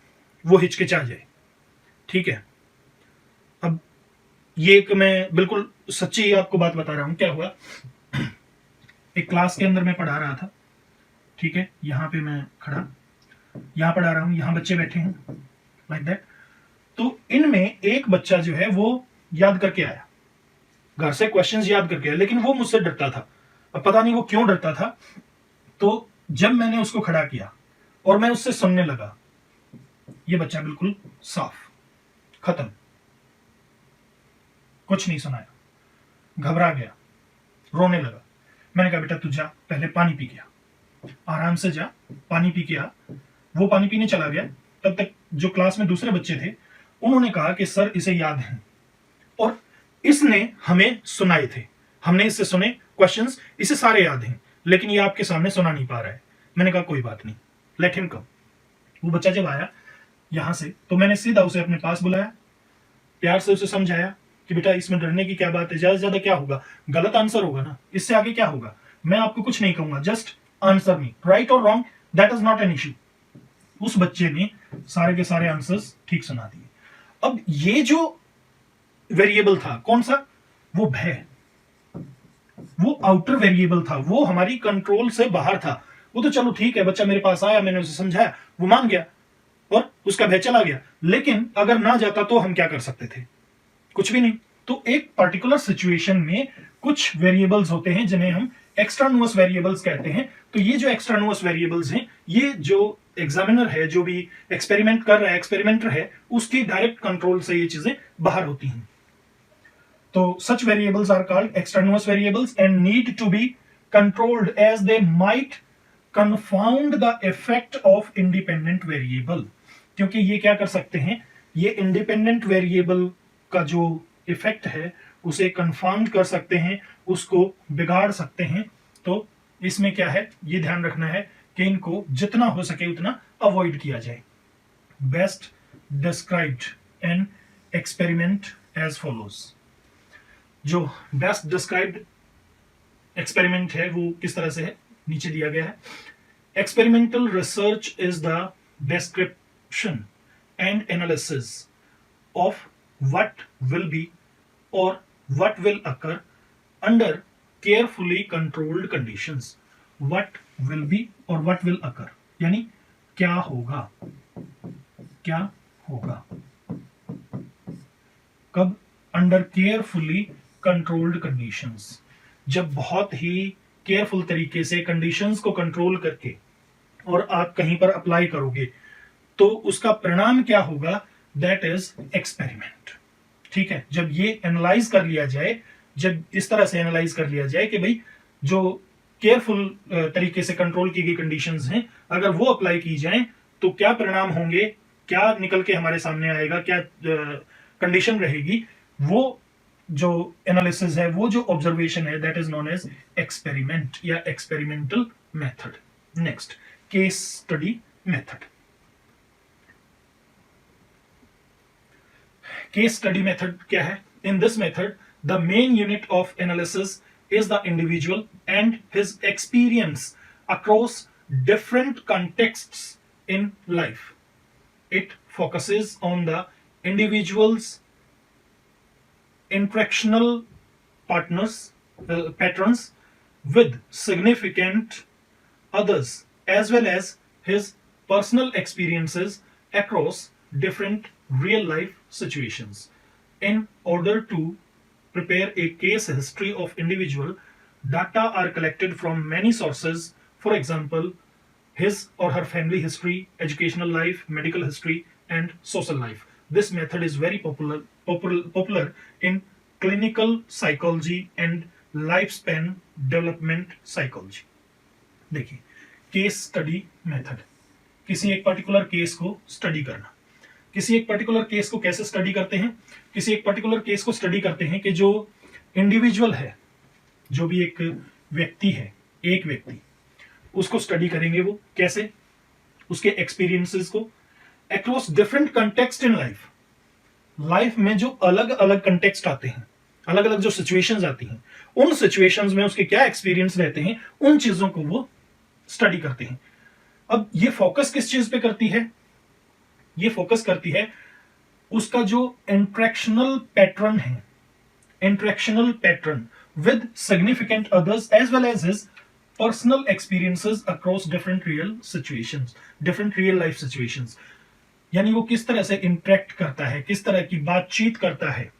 वो हिचकिचा जाए, ठीक है। अब ये एक मैं बिल्कुल सच्ची आपको बात बता रहा हूं, क्या हुआ, एक क्लास के अंदर मैं पढ़ा रहा था, ठीक है, यहां पे मैं खड़ा, यहां पढ़ा रहा हूं, यहां बच्चे बैठे हैं लाइक दैट। तो इनमें एक बच्चा जो है वो याद करके आया, घर से क्वेश्चंस याद करके आया, लेकिन वो मुझसे डरता था। अब पता नहीं वो क्यों डरता था। तो जब मैंने उसको खड़ा किया और मैं उससे सुनने लगा, ये बच्चा बिल्कुल साफ, खत्म, कुछ नहीं सुनाया, घबरा गया, रोने लगा। मैंने कहा बेटा तू जा, पहले पानी पी के आ, आराम से जा, पानी पी के आ। वो पानी पीने चला गया। तब तक जो क्लास में दूसरे बच्चे थे उन्होंने कहा कि सर इसे याद है और इसने हमें सुनाए थे, हमने इससे सुने क्वेश्चंस, इसे सारे याद हैं, लेकिन ये आपके सामने सुना नहीं पा रहा है। मैंने कहा कोई बात नहीं, लेट हिम कम। वो बच्चा जब आया यहां से तो मैंने सीधा उसे अपने पास बुलाया, प्यार से उसे समझाया कि बेटा इसमें डरने की क्या बात है, ज्यादा से ज्यादा क्या होगा, गलत आंसर होगा ना, इससे आगे क्या होगा, मैं आपको कुछ नहीं कहूंगा, जस्ट आंसर मी, राइट और wrong, that is not an issue. उस बच्चे ने सारे के सारे आंसर्स ठीक सुना दिए। अब ये जो वेरिएबल था कौन सा, वो भय, वो आउटर वेरिएबल था, वो हमारी कंट्रोल से बाहर था। वो तो चलो ठीक है, बच्चा मेरे पास आया, मैंने उसे समझाया, वो मान गया और उसका भय चला गया। लेकिन अगर ना जाता तो हम क्या कर सकते थे, कुछ भी नहीं। तो एक पर्टिकुलर सिचुएशन में कुछ वेरिएबल्स होते हैं जिन्हें हम एक्स्ट्रानुअस वेरिएबल्स कहते हैं। तो ये जो एक्स्ट्रानुअस वेरिएबल्स हैं, ये जो एग्जामिनर है, जो भी एक्सपेरिमेंट कर रहा है, एक्सपेरिमेंटर है, उसकी डायरेक्ट कंट्रोल से ये चीजें बाहर होती हैं। तो such variables are called extraneous variables and need to be controlled as they might confound the effect of independent variable। क्योंकि ये क्या कर सकते हैं, ये इंडिपेंडेंट वेरिएबल का जो इफेक्ट है उसे कंफाउंड कर सकते हैं, उसको बिगाड़ सकते हैं। तो इसमें क्या है, ये ध्यान रखना है कि इनको जितना हो सके उतना अवॉइड किया जाए। Best described an experiment as follows. जो बेस्ट डिस्क्राइब्ड एक्सपेरिमेंट है वो किस तरह से है, नीचे दिया गया है। Experimental research is the description and analysis of what will be or what will occur under carefully controlled conditions. What will be or what will occur यानी क्या होगा, क्या होगा कब, अंडर केयरफुली कंट्रोल्ड कंडीशंस, जब बहुत ही केयरफुल तरीके से कंडीशंस को कंट्रोल करके और आप कहीं पर अप्लाई करोगे तो उसका परिणाम क्या होगा, दैट इज एक्सपेरिमेंट। ठीक है, जब ये एनालाइज कर लिया जाए, जब इस तरह से एनालाइज कर लिया जाए कि भाई जो केयरफुल तरीके से कंट्रोल की गई कंडीशंस हैं अगर वो अप्लाई की जाएं तो क्या परिणाम होंगे, क्या निकल के हमारे सामने आएगा, क्या कंडीशन रहेगी, वो जो एनालिसिस है, वो जो ऑब्जर्वेशन है, that is known as experiment या experimental method. Next, case study method. Case study method क्या है? In this method the main unit of analysis is the individual and his experience across different contexts in life. It focuses on the individual's interactional patterns with significant others as well as his personal experiences across different real life situations. In order to prepare a case history of individual, data are collected from many sources, for example his or her family history, educational life, medical history and social life. This method is very popular in clinical psychology and lifespan development psychology. देखिए, case study method, किसी एक particular case को study करना। किसी एक particular case को कैसे study करते हैं? किसी एक पर्टिकुलर केस को स्टडी करते हैं कि जो इंडिविजुअल है, जो भी एक व्यक्ति है, एक व्यक्ति, उसको स्टडी करेंगे। वो कैसे? उसके एक्सपीरियंसेस को across different context in life. Life में जो अलग अलग कंटेक्स्ट आते हैं, अलग अलग जो सिचुएशंस आती हैं, उन सिचुएशंस में उसके क्या एक्सपीरियंस रहते हैं, उन चीजों को वो स्टडी करते हैं। अब ये फोकस किस चीज पे करती है? ये फोकस करती है उसका जो इंट्रैक्शनल पैटर्न है, interactional pattern with significant others as well as his personal experiences across different real situations, different real life situations. यानी वो किस तरह से इंटरेक्ट करता है, किस तरह की बातचीत करता है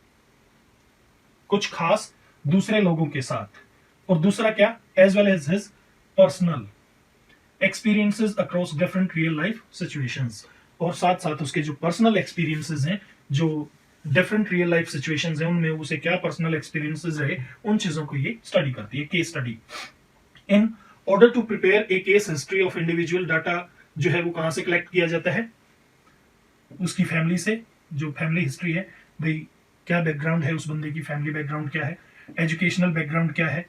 कुछ खास दूसरे लोगों के साथ, और दूसरा क्या, as well as his personal experiences across different real life situations, और साथ साथ उसके जो पर्सनल एक्सपीरियंसेस हैं, जो डिफरेंट रियल लाइफ सिचुएशंस हैं, उनमें उसे क्या पर्सनल एक्सपीरियंसेस रहे, उन चीजों को ये स्टडी करती है, case study. In order to prepare a case history of individual, data जो है वो कहां से कलेक्ट किया जाता है, उसकी फैमिली से, जो फैमिली हिस्ट्री है, भाई क्या बैकग्राउंड है उस बंदे की, फैमिली बैकग्राउंड क्या है, एजुकेशनल बैकग्राउंड क्या है,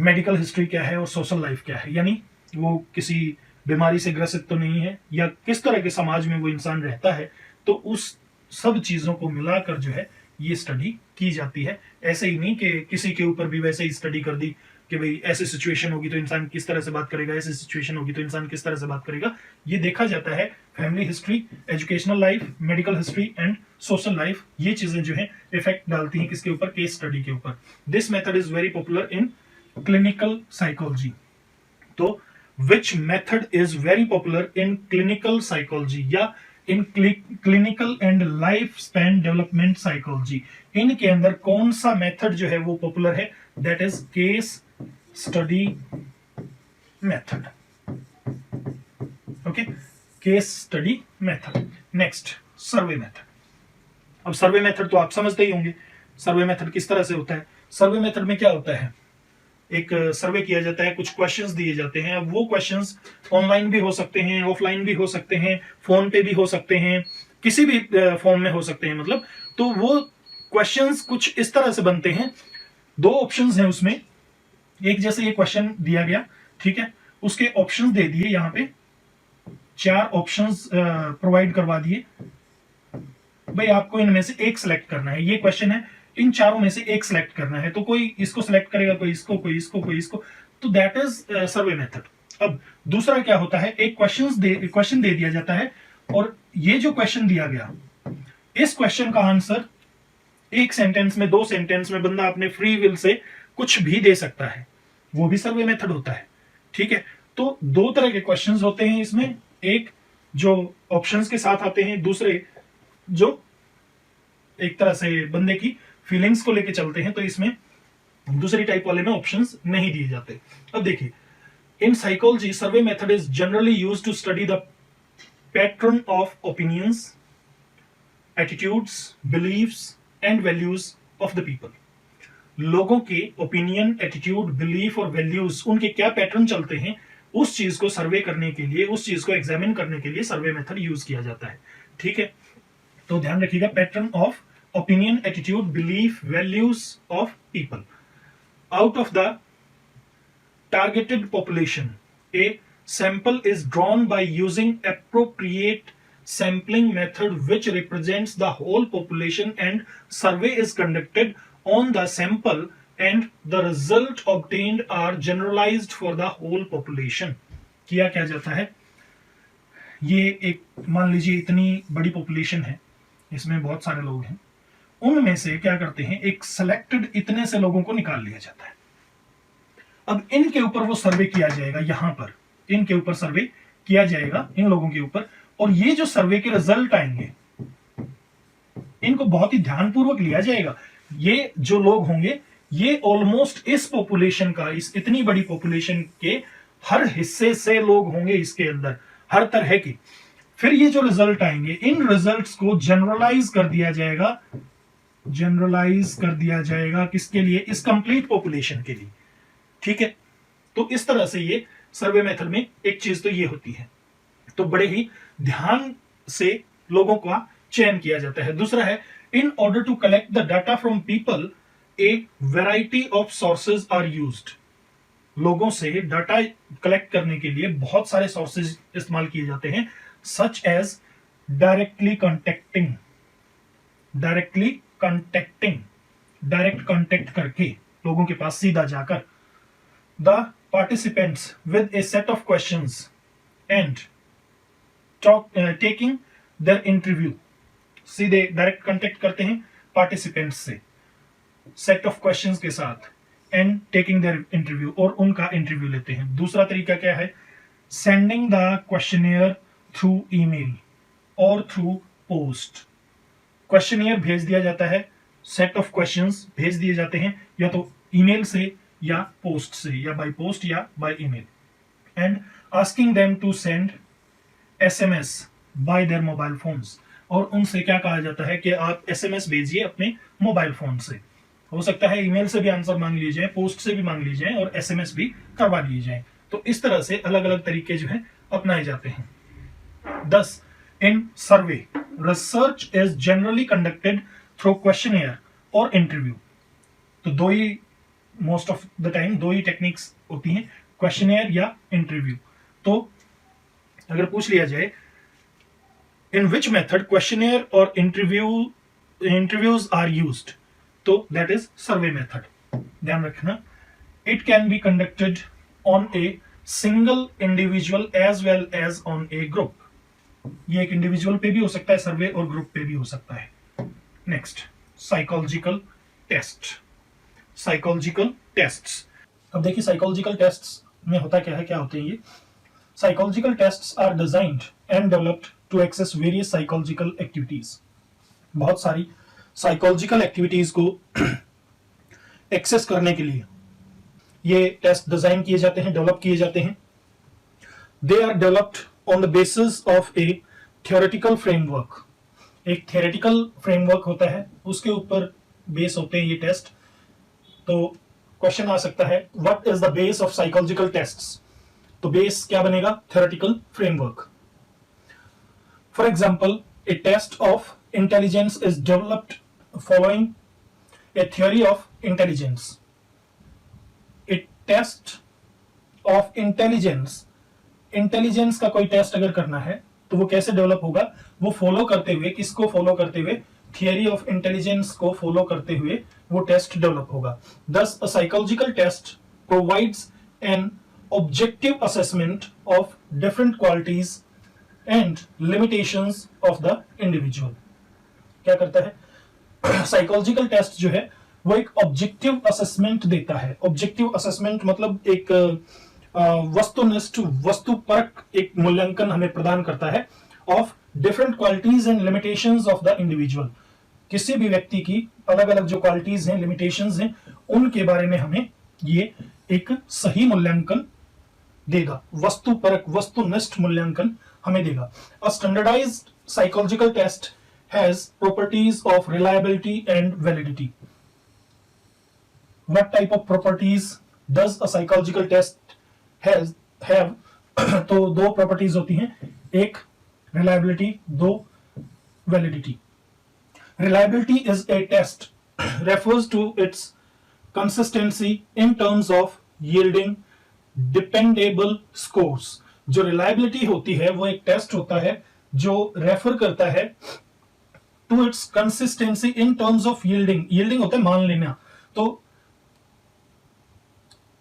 मेडिकल हिस्ट्री क्या है, और सोशल लाइफ क्या है, यानी वो किसी बीमारी से ग्रसित तो नहीं है, या किस तरह के समाज में वो इंसान रहता है, तो उस सब चीजों को मिलाकर जो है ये स्टडी की जाती है। ऐसे ही नहीं कि किसी के ऊपर भी वैसे ही स्टडी कर दी कि भाई ऐसी सिचुएशन होगी तो इंसान किस तरह से बात करेगा, ऐसी सिचुएशन होगी तो इंसान किस तरह से बात करेगा। ये देखा जाता है family history, educational life, medical history and social life, ये चीजें जो है इफेक्ट डालती हैं किसके ऊपर, केस स्टडी के ऊपर। This method is very popular in clinical psychology. तो which method is very popular in clinical psychology या in clinical and life span development psychology, इनके अंदर कौन सा मेथड जो है वो पॉपुलर है, that is case study method. Okay, case study method. Next, survey method. अब सर्वे मेथड तो आप समझते ही होंगे, सर्वे मेथड किस तरह से होता है। सर्वे मेथड में क्या होता है, एक सर्वे किया जाता है, कुछ क्वेश्चंस दिए जाते हैं। अब वो क्वेश्चंस ऑनलाइन भी हो सकते हैं, ऑफलाइन भी हो सकते हैं, फोन पे भी हो सकते हैं, किसी भी फॉर्म में हो सकते हैं, मतलब तो वो क्वेश्चंस कुछ इस तरह से बनते हैं। दो ऑप्शंस हैं उसमें, एक जैसे ये क्वेश्चन दिया गया, ठीक है, उसके ऑप्शंस दे दिए, यहाँ पे 4 ऑप्शंस प्रोवाइड करवा दिए, भाई आपको इनमें से एक सिलेक्ट करना है। ये क्वेश्चन है, इन चारों में से एक सिलेक्ट करना है, तो कोई इसको सिलेक्ट करेगा, कोई इसको, कोई इसको, कोई इसको, तो दैट इज सर्वे मेथड। अब दूसरा क्या होता है, एक क्वेश्चन दे दिया जाता है, और ये जो क्वेश्चन दिया गया, इस क्वेश्चन का आंसर एक सेंटेंस में, 2 सेंटेंस में बंदा अपने फ्री विल से कुछ भी दे सकता है, वो भी सर्वे मेथड होता है, ठीक है। तो 2 तरह के क्वेश्चंस होते हैं इसमें, एक जो ऑप्शंस के साथ आते हैं, दूसरे जो एक तरह से बंदे की फीलिंग्स को लेके चलते हैं, तो इसमें दूसरी टाइप वाले में ऑप्शंस नहीं दिए जाते। अब देखिए, in psychology survey method is generally used to study the pattern of opinions, attitudes, believes and values of the people. लोगों के ओपिनियन, एटीट्यूड, बिलीफ और वैल्यूज, उनके क्या पैटर्न चलते हैं, उस चीज को सर्वे करने के लिए, उस चीज को एग्जामिन करने के लिए सर्वे मेथड यूज किया जाता है, ठीक है। तो ध्यान रखिएगा, pattern of opinion, attitude, belief, values of people. Out of the targeted population, a sample is drawn by using appropriate sampling method which represents the whole population, and survey is conducted on the sample and the result obtained are generalized for the whole population. किया क्या जाता है, ये एक मान लीजिए इतनी बड़ी पॉपुलेशन है, इसमें बहुत सारे लोग हैं, उनमें से क्या करते हैं, एक सिलेक्टेड इतने से लोगों को निकाल लिया जाता है। अब इनके ऊपर वो सर्वे किया जाएगा, यहां पर इनके ऊपर सर्वे किया जाएगा, इन लोगों के ऊपर, और ये जो सर्वे के रिजल्ट आएंगे, इनको बहुत ही ध्यानपूर्वक लिया जाएगा। ये जो लोग होंगे, ये ऑलमोस्ट इस पॉपुलेशन का, इस इतनी बड़ी पॉपुलेशन के हर हिस्से से लोग होंगे इसके अंदर, हर तरह की। फिर ये जो रिजल्ट आएंगे, इन रिजल्ट्स को जनरलाइज कर दिया जाएगा, जनरलाइज कर दिया जाएगा किसके लिए, इस कंप्लीट पॉपुलेशन के लिए, ठीक है। तो इस तरह से ये सर्वे मेथड में एक चीज तो ये होती है, तो बड़े ही ध्यान से लोगों का चयन किया जाता है। दूसरा है, in order to collect the data from people a variety of sources are used. लोगों से डाटा कलेक्ट करने के लिए बहुत सारे सोर्सेज इस्तेमाल किए जाते हैं, सच एज डायरेक्ट कांटेक्ट करके, लोगों के पास सीधा जाकर, the participants with A set of questions and taking their interview. सीधे डायरेक्ट कांटेक्ट करते हैं पार्टिसिपेंट्स से, सेट ऑफ क्वेश्चंस के साथ, एंड टेकिंग देयर इंटरव्यू, और उनका इंटरव्यू लेते हैं। दूसरा तरीका क्या है, sending the questionnaire through email और थ्रू पोस्ट। क्वेश्चनियर भेज दिया जाता है, सेट ऑफ क्वेश्चंस भेज दिए जाते हैं, या तो ईमेल से या पोस्ट से, या बाय पोस्ट या by email, and asking them to send SMS by their mobile phones, और उनसे क्या कहा जाता है कि आप SMS भेजिए अपने मोबाइल फोन से। हो सकता है ईमेल से भी आंसर मांग लिए जाए, पोस्ट से भी मांग लिए जाए और SMS भी करवा लिए जाए। तो इस तरह से अलग अलग तरीके जो है अपनाए जाते हैं। 10. In survey, research is generally conducted through questionnaire or interview. तो दो ही मोस्ट ऑफ द टाइम दो ही टेक्निक्स होती हैं, क्वेश्चनेयर या इंटरव्यू। तो अगर पूछ लिया जाए इन विच मेथड क्वेश्चनेयर और इंटरव्यूज आर यूज्ड, तो दैट इज सर्वे मेथड। ध्यान रखना, it can be conducted on a single individual as well as on a group. ये एक इंडिविजुअल पे भी हो सकता है सर्वे और ग्रुप पे भी हो सकता है। Next, psychological test. Psychological tests, अब देखिए साइकोलॉजिकल टेस्ट्स में होता क्या है, क्या होते हैं ये। Psychological tests are designed and developed to access various psychological activities. बहुत सारी साइकोलॉजिकल एक्टिविटीज को एक्सेस करने के लिए ये टेस्ट डिजाइन किए जाते हैं, डेवलप किए जाते हैं। They are developed on the basis of a theoretical framework। एक theoretical framework होता है, उसके ऊपर बेस होते हैं ये टेस्ट। तो क्वेश्चन आ सकता है what is the base of psychological tests, तो बेस क्या बनेगा, theoretical framework। For example, a test of intelligence is developed following a theory of intelligence। a test of intelligence का कोई टेस्ट अगर करना है तो वो कैसे डेवलप होगा, वो फॉलो करते हुए, किसको फॉलो करते हुए, थियरी ऑफ इंटेलिजेंस को फॉलो करते हुए वो टेस्ट डेवलप होगा। Thus a psychological test provides an objective assessment of different qualities and limitations of the individual. क्या करता है साइकोलॉजिकल टेस्ट जो है वो एक ऑब्जेक्टिव असेसमेंट देता है। ऑब्जेक्टिव असेसमेंट मतलब एक वस्तुनिष्ठ, वस्तुपरक एक मूल्यांकन हमें प्रदान करता है of different qualities and limitations of the individual. किसी भी व्यक्ति की अलग अलग जो क्वालिटीज हैं, लिमिटेशंस हैं, उनके बारे में हमें ये एक सही मूल्यांकन देगा, वस्तुपरक, वस्तुनिष्ठ मूल्यांकन हमें देगा। A standardised psychological test has properties of reliability and validity. What type of properties does a psychological test have तो दो प्रॉपर्टीज होती हैं, एक रिलायबिलिटी, दो validity. Reliability is a test refers to its consistency in terms of yielding dependable scores. जो reliability होती है वो एक टेस्ट होता है जो रेफर करता है to its consistency in terms of yielding. Yielding होता है मान लेना, तो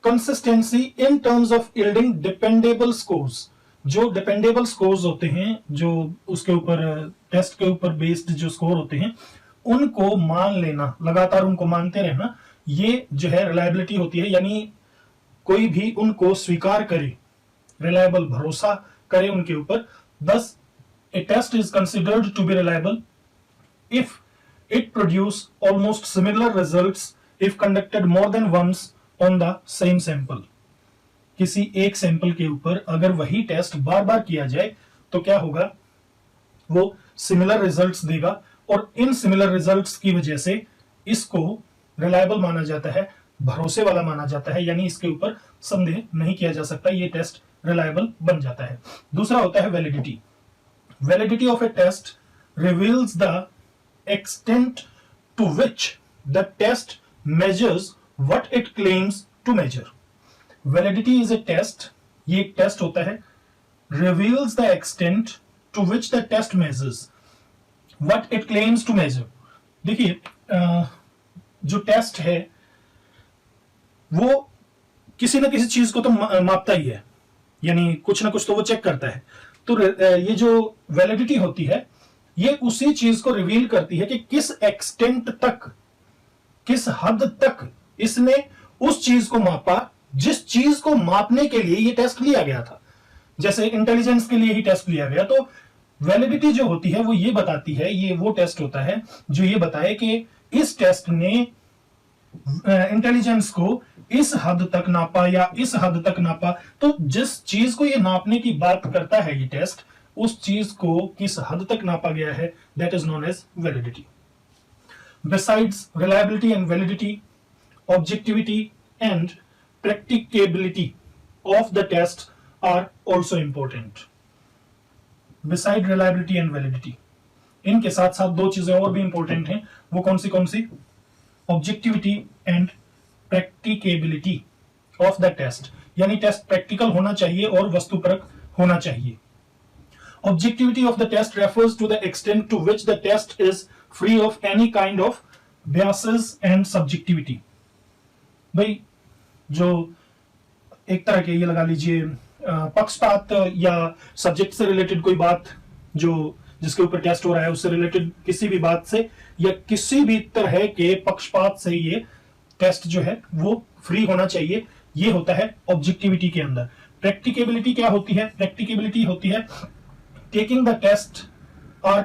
consistency in terms of yielding dependable scores. जो डिपेंडेबल स्कोर्स होते हैं, जो उसके ऊपर टेस्ट के ऊपर बेस्ड जो स्कोर होते हैं, उनको मान लेना, लगातार उनको मानते रहना, ये जो है रिलायबिलिटी होती है। यानी कोई भी उनको स्वीकार करे, रिलायबल, भरोसा करे उनके ऊपर। Thus a test is considered to be reliable if it produce almost similar results if conducted more than once on the same sample. किसी एक सैंपल के ऊपर अगर वही टेस्ट बार बार किया जाए तो क्या होगा, वो सिमिलर रिजल्ट्स देगा, और इन सिमिलर रिजल्ट्स की वजह से इसको रिलायबल माना जाता है, भरोसे वाला माना जाता है। यानी इसके ऊपर संदेह नहीं किया जा सकता, ये टेस्ट रिलायबल बन जाता है। दूसरा होता है validity. Validity of a test reveals the extent to which the test measures what it claims to measure। validity is a test, ये एक टेस्ट होता है, reveals the extent to which the test measures what it claims to measure। देखिए जो test है वो किसी ना किसी चीज को तो मापता ही है, यानी कुछ ना कुछ तो वो चेक करता है। तो ये जो वैलिडिटी होती है ये उसी चीज को रिवील करती है कि किस एक्सटेंट तक, किस हद तक इसने उस चीज को मापा जिस चीज को मापने के लिए ये टेस्ट लिया गया था। जैसे इंटेलिजेंस के लिए ही टेस्ट लिया गया, तो वैलिडिटी जो होती है वो ये बताती है, ये वो टेस्ट होता है जो ये बताए कि इस टेस्ट ने इंटेलिजेंस को इस हद तक नापा या इस हद तक नापा, तो जिस चीज को ये नापने की बात करता है ये टेस्ट, उस चीज को किस हद तक नापा गया है, that is known as validity. Besides reliability and validity, objectivity and practicability of the test are also important. Beside reliability and validity, इनके साथ साथ दो चीजें और भी इंपॉर्टेंट हैं, वो कौन सी? Objectivity and practicability of the test, यानी टेस्ट प्रैक्टिकल होना चाहिए और वस्तुपरक होना चाहिए। Objectivity of the test refers to the extent to which the test is free of any kind of biases and subjectivity. भाई जो एक तरह के ये लगा लीजिए पक्षपात या सब्जेक्ट से रिलेटेड कोई बात जो जिसके ऊपर टेस्ट हो रहा है उससे रिलेटेड किसी भी बात से या किसी भी तरह के पक्षपात से ये टेस्ट जो है वो फ्री होना चाहिए, ये होता है ऑब्जेक्टिविटी के अंदर। प्रैक्टिकेबिलिटी क्या होती है? प्रैक्टिकेबिलिटी होती है टेकिंग द टेस्ट और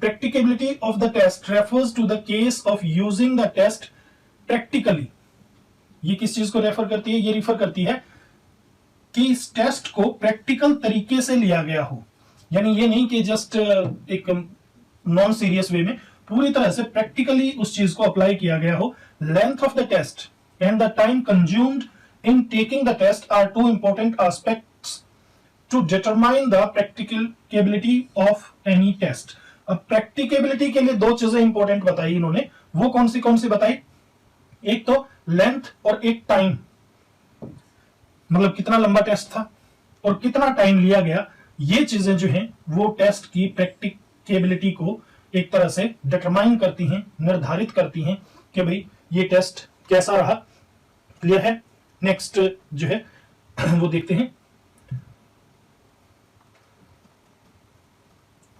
practicability of the test refers to the case of using the test practically. ये किस चीज को रेफर करती है? ये रेफर करती है कि इस टेस्ट को प्रैक्टिकल तरीके से लिया गया हो, यानी ये नहीं कि जस्ट एक नॉन सीरियस वे में, पूरी तरह से प्रैक्टिकली उस चीज को अप्लाई किया गया हो। Length of the test and the time consumed in taking the test are two important aspects to determine the practicability of any test. अब प्रैक्टिकेबिलिटी के लिए दो चीजें इंपॉर्टेंट बताई इन्होंने, वो कौन सी बताई? एक तो लेंथ और एक टाइम, मतलब कितना लंबा टेस्ट था और कितना टाइम लिया गया। ये चीजें जो हैं वो टेस्ट की प्रैक्टिकेबिलिटी को एक तरह से डिटरमाइन करती हैं, निर्धारित करती हैं कि भाई ये टेस्ट कैसा रहा। क्लियर है? नेक्स्ट जो है वो देखते हैं।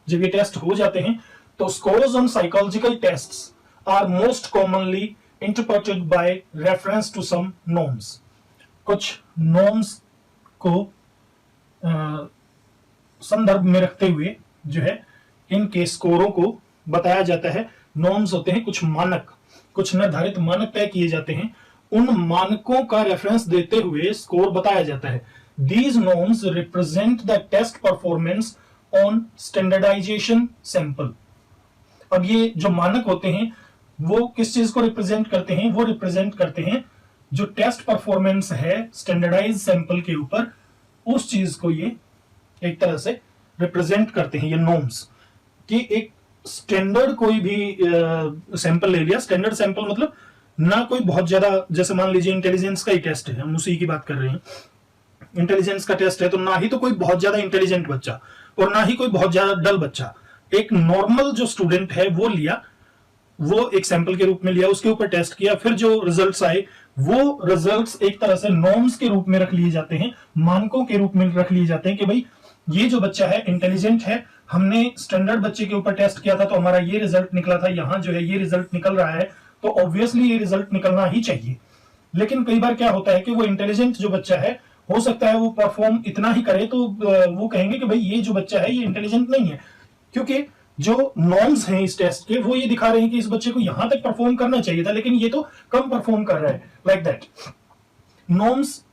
जब ये टेस्ट हो जाते हैं तो scores on psychological tests are most commonly interpreted by reference to some norms। कुछ norms को संदर्भ में रखते हुए जो है इनके स्कोरों को बताया जाता है। norms होते हैं कुछ मानक, कुछ निर्धारित मानक तय किए जाते हैं, उन मानकों का रेफरेंस देते हुए स्कोर बताया जाता है। These norms represent the test performance on standardization sample। अब ये जो मानक होते हैं वो किस चीज को रिप्रेजेंट करते हैं? वो रिप्रेजेंट करते हैं जो टेस्ट परफॉर्मेंस है स्टैंडर्डाइज सैंपल के ऊपर, उस चीज को ये एक तरह से रिप्रेजेंट करते हैं। ये नॉर्म्स कि एक स्टैंडर्ड कोई भी सैंपल ले लिया, स्टैंडर्ड सैंपल मतलब ना कोई बहुत ज्यादा, जैसे मान लीजिए इंटेलिजेंस का ही टेस्ट है, हम उसी की बात कर रहे हैं। इंटेलिजेंस का टेस्ट है तो ना ही तो कोई बहुत ज्यादा इंटेलिजेंट बच्चा और ना ही कोई बहुत ज्यादा डल बच्चा, एक नॉर्मल जो स्टूडेंट है वो लिया, वो एक सैंपल के रूप में लिया, उसके ऊपर टेस्ट किया, फिर जो रिजल्ट्स आए वो रिजल्ट्स एक तरह से नॉर्म्स के रूप में रख लिए जाते हैं, मानकों के रूप में रख लिए जाते हैं कि भाई ये जो बच्चा है इंटेलिजेंट है, हमने स्टैंडर्ड बच्चे के ऊपर टेस्ट किया था तो हमारा ये रिजल्ट निकला था, यहां जो है ये रिजल्ट निकल रहा है तो ऑब्वियसली ये रिजल्ट निकलना ही चाहिए। लेकिन कई बार क्या होता है कि वो इंटेलिजेंट जो बच्चा है, हो सकता है वो परफॉर्म इतना ही करे तो वो कहेंगे कि भाई ये जो बच्चा है ये इंटेलिजेंट नहीं है, क्योंकि जो नॉर्म्स हैं इस टेस्ट के वो ये दिखा रहे हैं कि इस बच्चे को यहां तक परफॉर्म करना चाहिए था लेकिन ये तो कम परफॉर्म कर रहा है, like that. Norms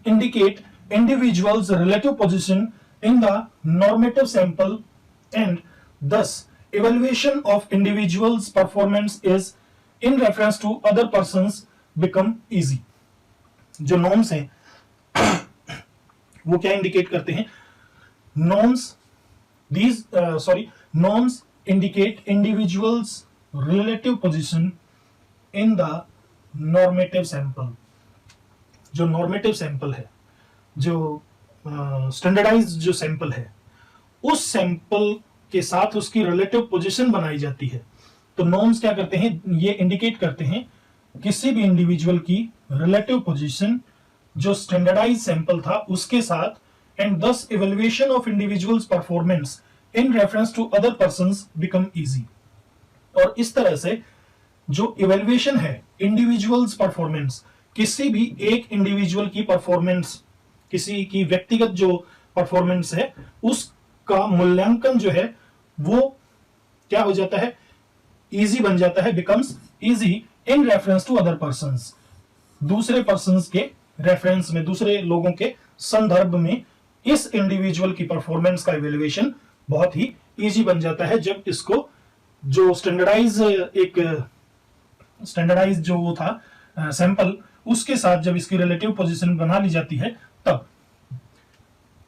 indicate individuals relative position in the normative sample and thus evaluation of individuals performance is in reference to other persons become easy। जो नॉर्म्स हैं वो क्या इंडिकेट करते हैं? norms indicate individuals relative position in the normative sample। जो normative sample है, जो standardise जो सैंपल है, उस सैंपल के साथ उसकी रिलेटिव पोजीशन बनाई जाती है। तो नॉर्म्स क्या करते हैं? ये इंडिकेट करते हैं किसी भी इंडिविजुअल की रिलेटिव पोजीशन जो स्टैंडर्डाइज सैंपल था उसके साथ, and thus evaluation of individual's performance in reference to other persons become easy. और इस तरह से जो इवैल्यूएशन है इंडिविजुअल्स परफॉर्मेंस, किसी भी एक इंडिविजुअल की परफॉर्मेंस, किसी की व्यक्तिगत जो परफॉर्मेंस है उसका मूल्यांकन जो है वो क्या हो जाता है? इजी बन जाता है, becomes easy in reference to other persons, दूसरे पर्संस के रेफरेंस में, दूसरे लोगों के संदर्भ में इस इंडिविजुअल की परफॉर्मेंस का इवेल्युएशन बहुत ही इजी बन जाता है जब इसको जो स्टैंडर्डाइज जो वो था सैंपल, उसके साथ जब इसकी रिलेटिव पोजीशन बना ली जाती है, तब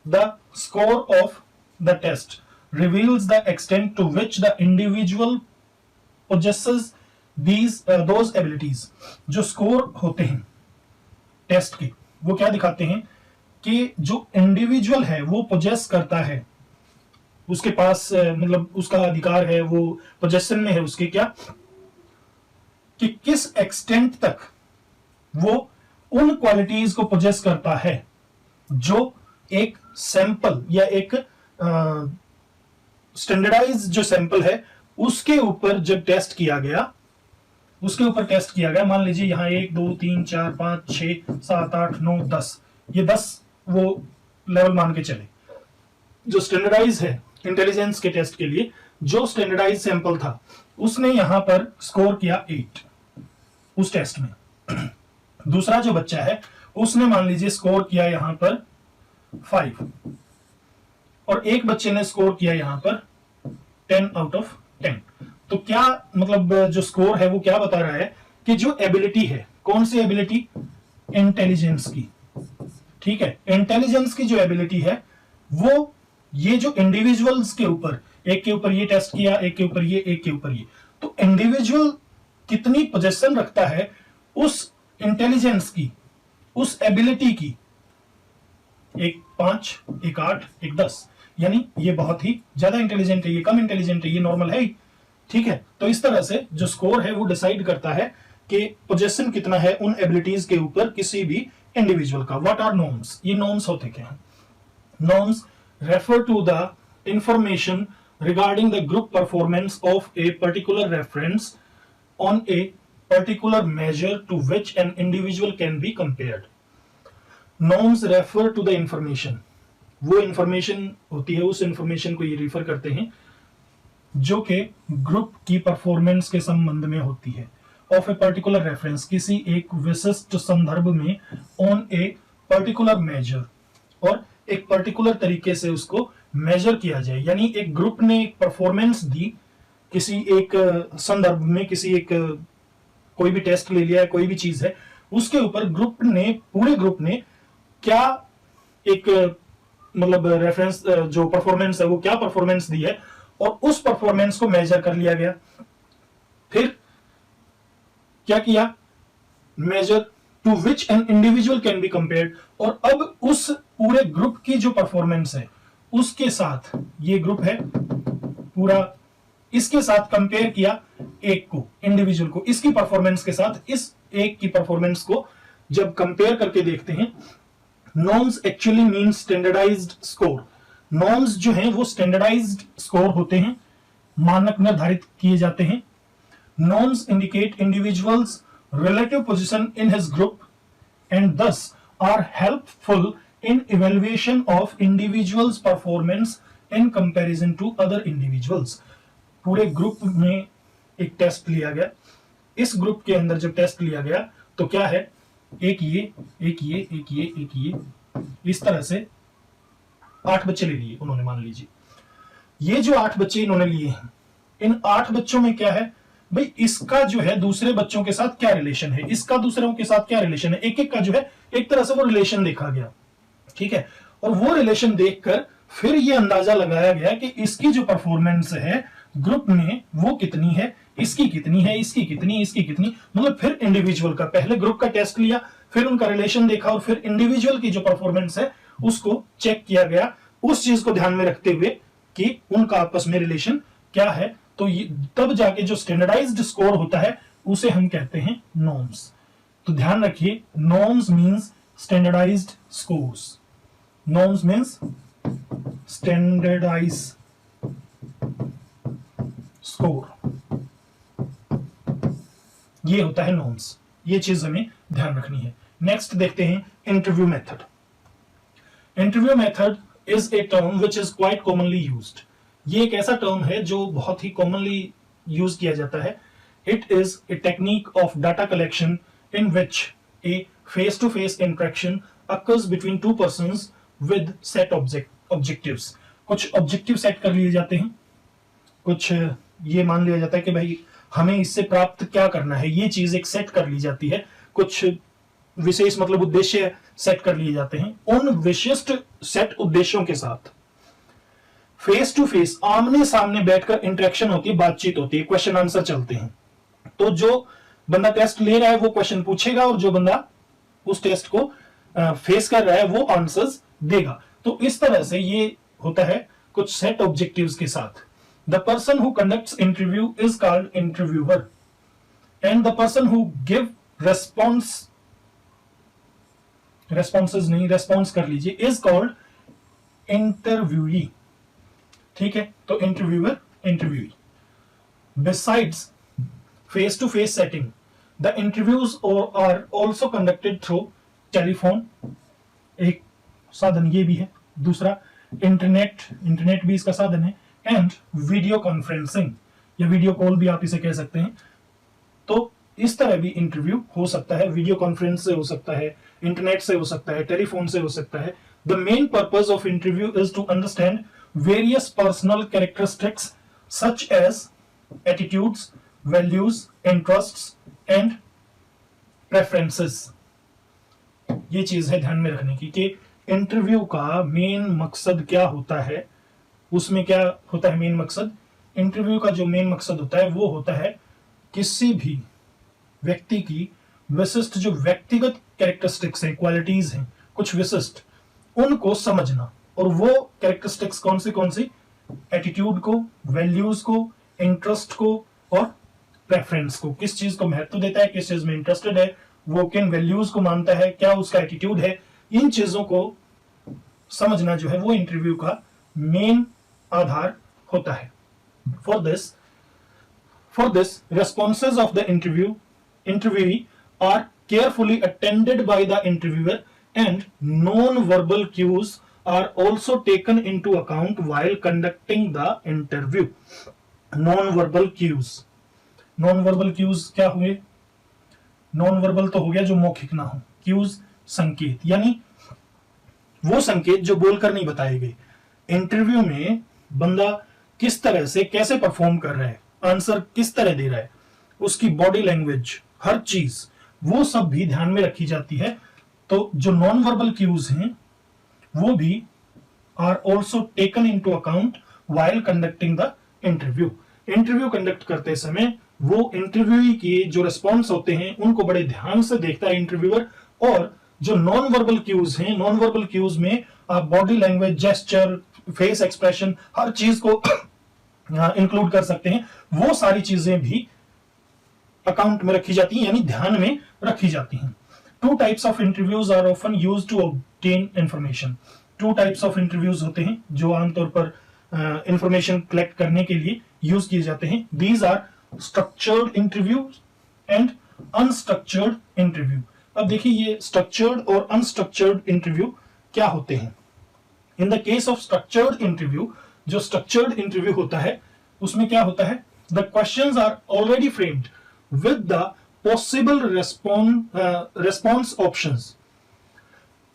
the score of the test reveals the extent to which the individual possesses those abilities. जो स्कोर होते हैं टेस्ट के, वो क्या दिखाते हैं कि जो इंडिविजुअल है वो पोजेस करता है, उसके पास मतलब उसका अधिकार है, वो पोजेशन में है उसके, क्या कि किस एक्सटेंट तक वो उन क्वालिटीज को पोजेस करता है जो एक सैंपल या एक स्टैंडर्डाइज जो सैंपल है उसके ऊपर जब टेस्ट किया गया, मान लीजिए यहां 1 2 3 4 5 6 7 8 9 10, ये 10 वो लेवल मान के चले। जो स्टैंडर्डाइज है इंटेलिजेंस के टेस्ट के लिए, जो स्टैंडर्डाइज सैंपल था उसने यहां पर स्कोर किया 8 उस टेस्ट में। दूसरा जो बच्चा है उसने मान लीजिए स्कोर किया यहां पर 5, और एक बच्चे ने स्कोर किया यहां पर 10 आउट ऑफ 10। तो क्या मतलब जो स्कोर है वो क्या बता रहा है कि जो एबिलिटी है, कौन सी एबिलिटी, इंटेलिजेंस की, ठीक है, इंटेलिजेंस की जो एबिलिटी है वो ये जो इंडिविजुअल्स के ऊपर, एक के ऊपर ये टेस्ट किया, एक के ऊपर ये, एक के ऊपर ये, तो इंडिविजुअल कितनी पोजीशन रखता है उस इंटेलिजेंस की, उस एबिलिटी की, एक 5, एक 8, एक 10, यानी ये बहुत ही ज्यादा इंटेलिजेंट है, ये कम इंटेलिजेंट है, ये नॉर्मल है, ठीक है। तो इस तरह से जो स्कोर है वो डिसाइड करता है कि पोजीशन कितना है उन एबिलिटीज के ऊपर किसी भी इंडिविजुअल का। व्हाट आर नॉर्म्स, ये नॉर्म्स होते क्या हैं? Norms refer to the information regarding the group performance of a particular reference on a particular measure to which an individual can be compared. Norms refer to the information, वो information होती है, उस information को ये refer करते हैं जो कि ग्रुप की परफॉर्मेंस के संबंध में होती है, ऑफ ए पर्टिकुलर रेफरेंस, किसी एक विशिष्ट संदर्भ में, ऑन ए पर्टिकुलर मेजर, और एक पर्टिकुलर तरीके से उसको मेजर किया जाए। यानी एक ग्रुप ने एक परफॉर्मेंस दी किसी एक संदर्भ में, किसी एक कोई भी टेस्ट ले लिया है, कोई भी चीज है, उसके ऊपर पूरे ग्रुप ने क्या एक मतलब रेफरेंस जो परफॉर्मेंस है वो क्या परफॉर्मेंस दी है, और उस परफॉर्मेंस को मेजर कर लिया गया। फिर क्या किया, measure to which an individual can be compared, और अब उस पूरे ग्रुप की जो परफॉर्मेंस है उसके साथ, ये ग्रुप है पूरा, इसके साथ कंपेयर किया एक को, इंडिविजुअल को, इसकी परफॉर्मेंस के साथ इस एक की परफॉर्मेंस को जब कंपेयर करके देखते हैं। Norms actually mean standardised score. Norms जो हैं वो स्टैंडर्डाइज्ड स्कोर होते हैं, मानक निर्धारित किए जाते हैं। Norms indicate individuals relative position in his group and thus are helpful in evaluation of individuals performance in comparison to other individuals। पूरे ग्रुप में एक टेस्ट लिया गया, इस ग्रुप के अंदर जब टेस्ट लिया गया तो क्या है, एक ये, एक ये, एक ये, एक ये, इस तरह से 8 बच्चे ले लिए उन्होंने, मान लीजिए ये जो 8 बच्चे इन्होंने लिए हैं, इन 8 बच्चों में क्या है भाई, इसका जो है दूसरे बच्चों के साथ क्या रिलेशन है, इसका दूसरों के साथ क्या रिलेशन है, एक एक का जो है एक तरह से वो रिलेशन देखा गया, ठीक है। और वो रिलेशन देखकर फिर ये अंदाजा लगाया गया कि इसकी जो परफॉर्मेंस है ग्रुप में वो कितनी है, इसकी कितनी है, इसकी कितनी, इसकी कितनी, मतलब फिर इंडिविजुअल का, पहले ग्रुप का टेस्ट लिया, फिर उनका रिलेशन देखा, और फिर इंडिविजुअल की जो परफॉर्मेंस है उसको चेक किया गया, उस चीज को ध्यान में रखते हुए कि उनका आपस में रिलेशन क्या है। तो तब जाके जो स्टैंडर्डाइज्ड स्कोर होता है उसे हम कहते हैं नॉर्म्स। तो ध्यान रखिए, norms means standardised scores, norms means standardised score, ये होता है नॉर्म्स, ये चीज हमें ध्यान रखनी है। नेक्स्ट देखते हैं interview method. Interview method is a term which is quite commonly used. ये एक ऐसा टर्म है जो बहुत ही कॉमनली यूज किया जाता है। It is a technique of data collection in which a face-to-face interaction occurs between two persons with set objectives. कुछ ऑब्जेक्टिव सेट कर लिए जाते हैं, कुछ ये मान लिया जाता है कि भाई हमें इससे प्राप्त क्या करना है, ये चीज एक सेट कर ली जाती है, कुछ विशेष मतलब उद्देश्य सेट कर लिए जाते हैं। उन विशिष्ट सेट उद्देश्यों के साथ फेस टू फेस आमने सामने बैठकर इंटरेक्शन होती है, बातचीत होती है, क्वेश्चन आंसर चलते हैं। तो जो बंदा टेस्ट ले रहा है वो क्वेश्चन पूछेगा और जो बंदा उस टेस्ट को फेस कर रहा है वो आंसर्स देगा। तो इस तरह से ये होता है कुछ सेट ऑब्जेक्टिव्स के साथ। The person who conducts interview is called interviewer and the person who give response कर लीजिए, इज कॉल्ड इंटरव्यूई। ठीक है, तो interviewer, interviewee. Besides face to face setting, the interviews are also conducted through telephone, एक साधन ये भी है। दूसरा इंटरनेट भी इसका साधन है, एंड वीडियो कॉन्फ्रेंसिंग या वीडियो कॉल भी आप इसे कह सकते हैं। तो इस तरह भी इंटरव्यू हो सकता है, वीडियो कॉन्फ्रेंस से हो सकता है, इंटरनेट से हो सकता है, टेलीफोन से हो सकता है। The main purpose of interview is to understand various personal characteristics such as attitudes, values, interests and preferences. ये चीज है ध्यान में रखने की कि इंटरव्यू का मेन मकसद क्या होता है। उसमें क्या होता है मेन मकसद? इंटरव्यू का जो मेन मकसद होता है वो होता है किसी भी व्यक्ति की विशिष्ट जो व्यक्तिगत कैरेक्टरिस्टिक्स हैं, क्वालिटीज हैं, कुछ विशिष्ट, उनको समझना। और वो कैरेक्टरिस्टिक्स कौन सी? एटीट्यूड को, वैल्यूज को, इंटरेस्ट को और प्रेफरेंस को। किस चीज को महत्व देता है, किस चीज में इंटरेस्टेड है, वो किन वैल्यूज को मानता है, क्या उसका एटीट्यूड है, इन चीजों को समझना जो है वो इंटरव्यू का मेन आधार होता है। For this responses of the interviewee are carefully attended by the interviewer and non-verbal cues are also taken into account while conducting the interview. Non-verbal cues क्या हुए? Non-verbal तो हो गया जो मौखिक ना हो, cues संकेत, यानी वो संकेत जो बोलकर नहीं बताए गए। इंटरव्यू में बंदा किस तरह से कैसे परफॉर्म कर रहा है, आंसर किस तरह दे रहा है, उसकी बॉडी लैंग्वेज, हर चीज वो सब भी ध्यान में रखी जाती है। तो जो नॉन वर्बल क्यूज हैं वो भी are also taken into account while conducting the interview. Interview conduct करते समय वो इंटरव्यूई के जो रिस्पॉन्स होते हैं उनको बड़े ध्यान से देखता है इंटरव्यूअर। और जो नॉन वर्बल क्यूज हैं, नॉन वर्बल क्यूज में आप body language, gesture, face expression, हर चीज को इंक्लूड कर सकते हैं। वो सारी चीजें भी अकाउंट में रखी जाती हैं, यानी ध्यान में रखी जाती हैं। Two types of interviews are often used to obtain information. Two types of interviews होते हैं जो आमतौर पर इंफॉर्मेशन कलेक्ट करने के लिए यूज किए जाते हैं। These are structured interview and unstructured interview. अब देखिए ये स्ट्रक्चर्ड और अनस्ट्रक्चर्ड इंटरव्यू क्या होते हैं। In the case of structured interview, जो स्ट्रक्चर्ड इंटरव्यू होता है उसमें क्या होता है? The questions are already framed with the possible response options.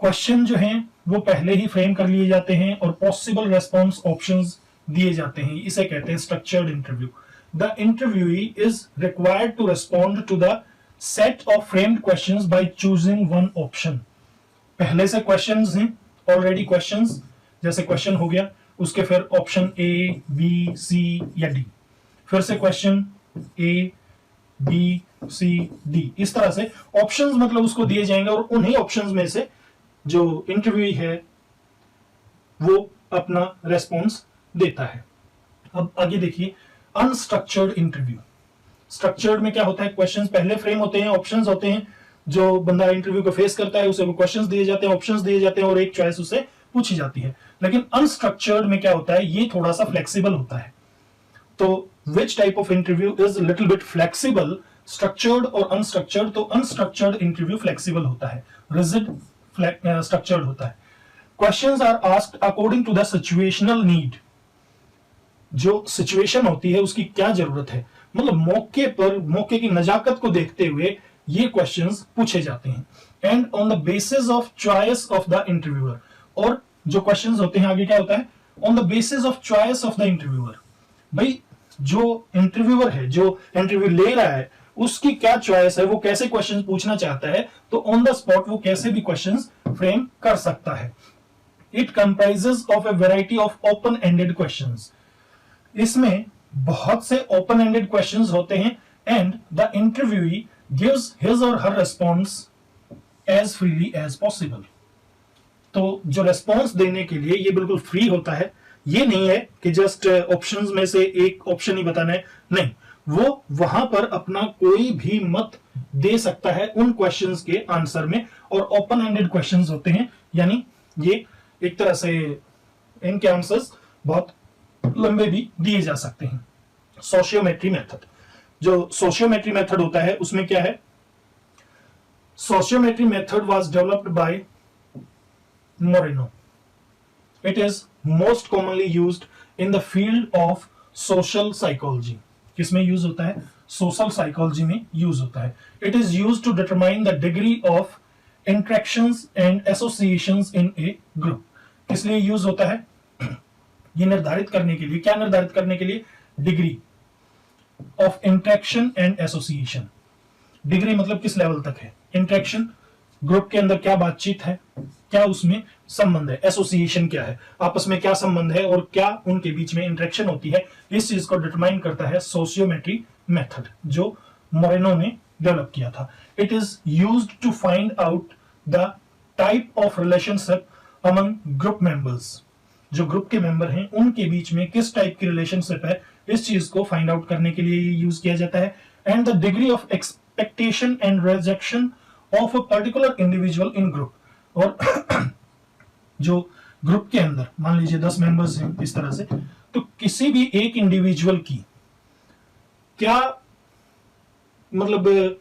Question जो हैं वो पहले ही फ्रेम कर लिए जाते हैं और पॉसिबल रेस्पॉन्स ऑप्शंस दिए जाते हैं। इसे कहते हैं structured interview. The interviewee is required to respond to the set of framed questions by choosing one option. पहले से क्वेश्चंस हैं, ऑलरेडी क्वेश्चंस, जैसे क्वेश्चन हो गया, उसके फिर ऑप्शन ए, बी, सी या डी, फिर से क्वेश्चन ए, बी, सी, डी, इस तरह से ऑप्शंस मतलब उसको दिए जाएंगे और उन्हीं ऑप्शंस में से जो इंटरव्यू है वो अपना रेस्पॉन्स देता है। अब आगे देखिए अनस्ट्रक्चर्ड इंटरव्यू। स्ट्रक्चर्ड में क्या होता है? क्वेश्चंस पहले फ्रेम होते हैं, ऑप्शंस होते हैं, जो बंदा इंटरव्यू को फेस करता है उसे वो क्वेश्चंस दिए जाते हैं, ऑप्शंस दिए जाते हैं और एक चॉइस उसे पूछी जाती है। लेकिन अनस्ट्रक्चर्ड में क्या होता है? ये थोड़ा सा फ्लेक्सिबल होता है। तो which type of interview is little bit flexible? Structured और अनस्ट्रक्चर्ड। तो अनस्ट्रक्चर्ड इंटरव्यू फ्लेक्सिबल होता है, रिजिड स्ट्रक्चर्ड होता है। Questions are asked according to the situational need. जो सिचुएशन होती है उसकी क्या जरूरत है, मतलब मौके पर, मौके की नजाकत को देखते हुए ये क्वेश्चंस पूछे जाते हैं। And on the basis of choice of the interviewer, और जो क्वेश्चंस होते हैं आगे क्या होता है, on the basis of choice of the interviewer, भाई जो इंटरव्यूअर है, जो इंटरव्यू ले रहा है, उसकी क्या चॉइस है, वो कैसे क्वेश्चन पूछना चाहता है, तो ऑन द स्पॉट वो कैसे भी क्वेश्चंस फ्रेम कर सकता है। It comprises of a variety of open ended questions, इसमें बहुत से ओपन एंडेड क्वेश्चंस होते हैं। And the interviewee gives his और her response as freely as possible, तो जो रेस्पॉन्स देने के लिए ये बिल्कुल फ्री होता है। ये नहीं है कि जस्ट ऑप्शंस में से एक ऑप्शन ही बताना है, नहीं, वो वहां पर अपना कोई भी मत दे सकता है उन क्वेश्चंस के आंसर में। और ओपन एंडेड क्वेश्चंस होते हैं, यानी ये एक तरह से इनके आंसर्स बहुत लंबे भी दिए जा सकते हैं। सोशियोमेट्री मेथड, जो सोशियोमेट्री मेथड होता है उसमें क्या है, sociometry method was developed bye Moreno. It is most commonly used in the field of social psychology. किसमें यूज होता है, सोशल साइकोलॉजी में यूज होता है। It is used to determine the degree of interactions and associations in a group. किस लिए use होता है, ये निर्धारित करने के लिए, क्या निर्धारित करने के लिए, degree of interaction and association. Degree मतलब किस लेवल तक है इंटरेक्शन, ग्रुप के अंदर क्या बातचीत है, क्या उसमें संबंध है, एसोसिएशन क्या है, आपस में क्या संबंध है और क्या उनके बीच में इंटरेक्शन होती है, इस चीज को डिटरमाइन करता है सोशियोमेट्री मेथड, जो मोरेनो ने डेवलप किया था। It is used to find out the type of relationship among group members, जो ग्रुप के मेंबर हैं उनके बीच में किस टाइप की रिलेशनशिप है, इस चीज को फाइंड आउट करने के लिए यूज किया जाता है। And the degree of expectation and rejection of a particular individual in group, और जो ग्रुप के अंदर मान लीजिए 10 मेंबर्स हैं इस तरह से, तो किसी भी एक इंडिविजुअल की क्या मतलब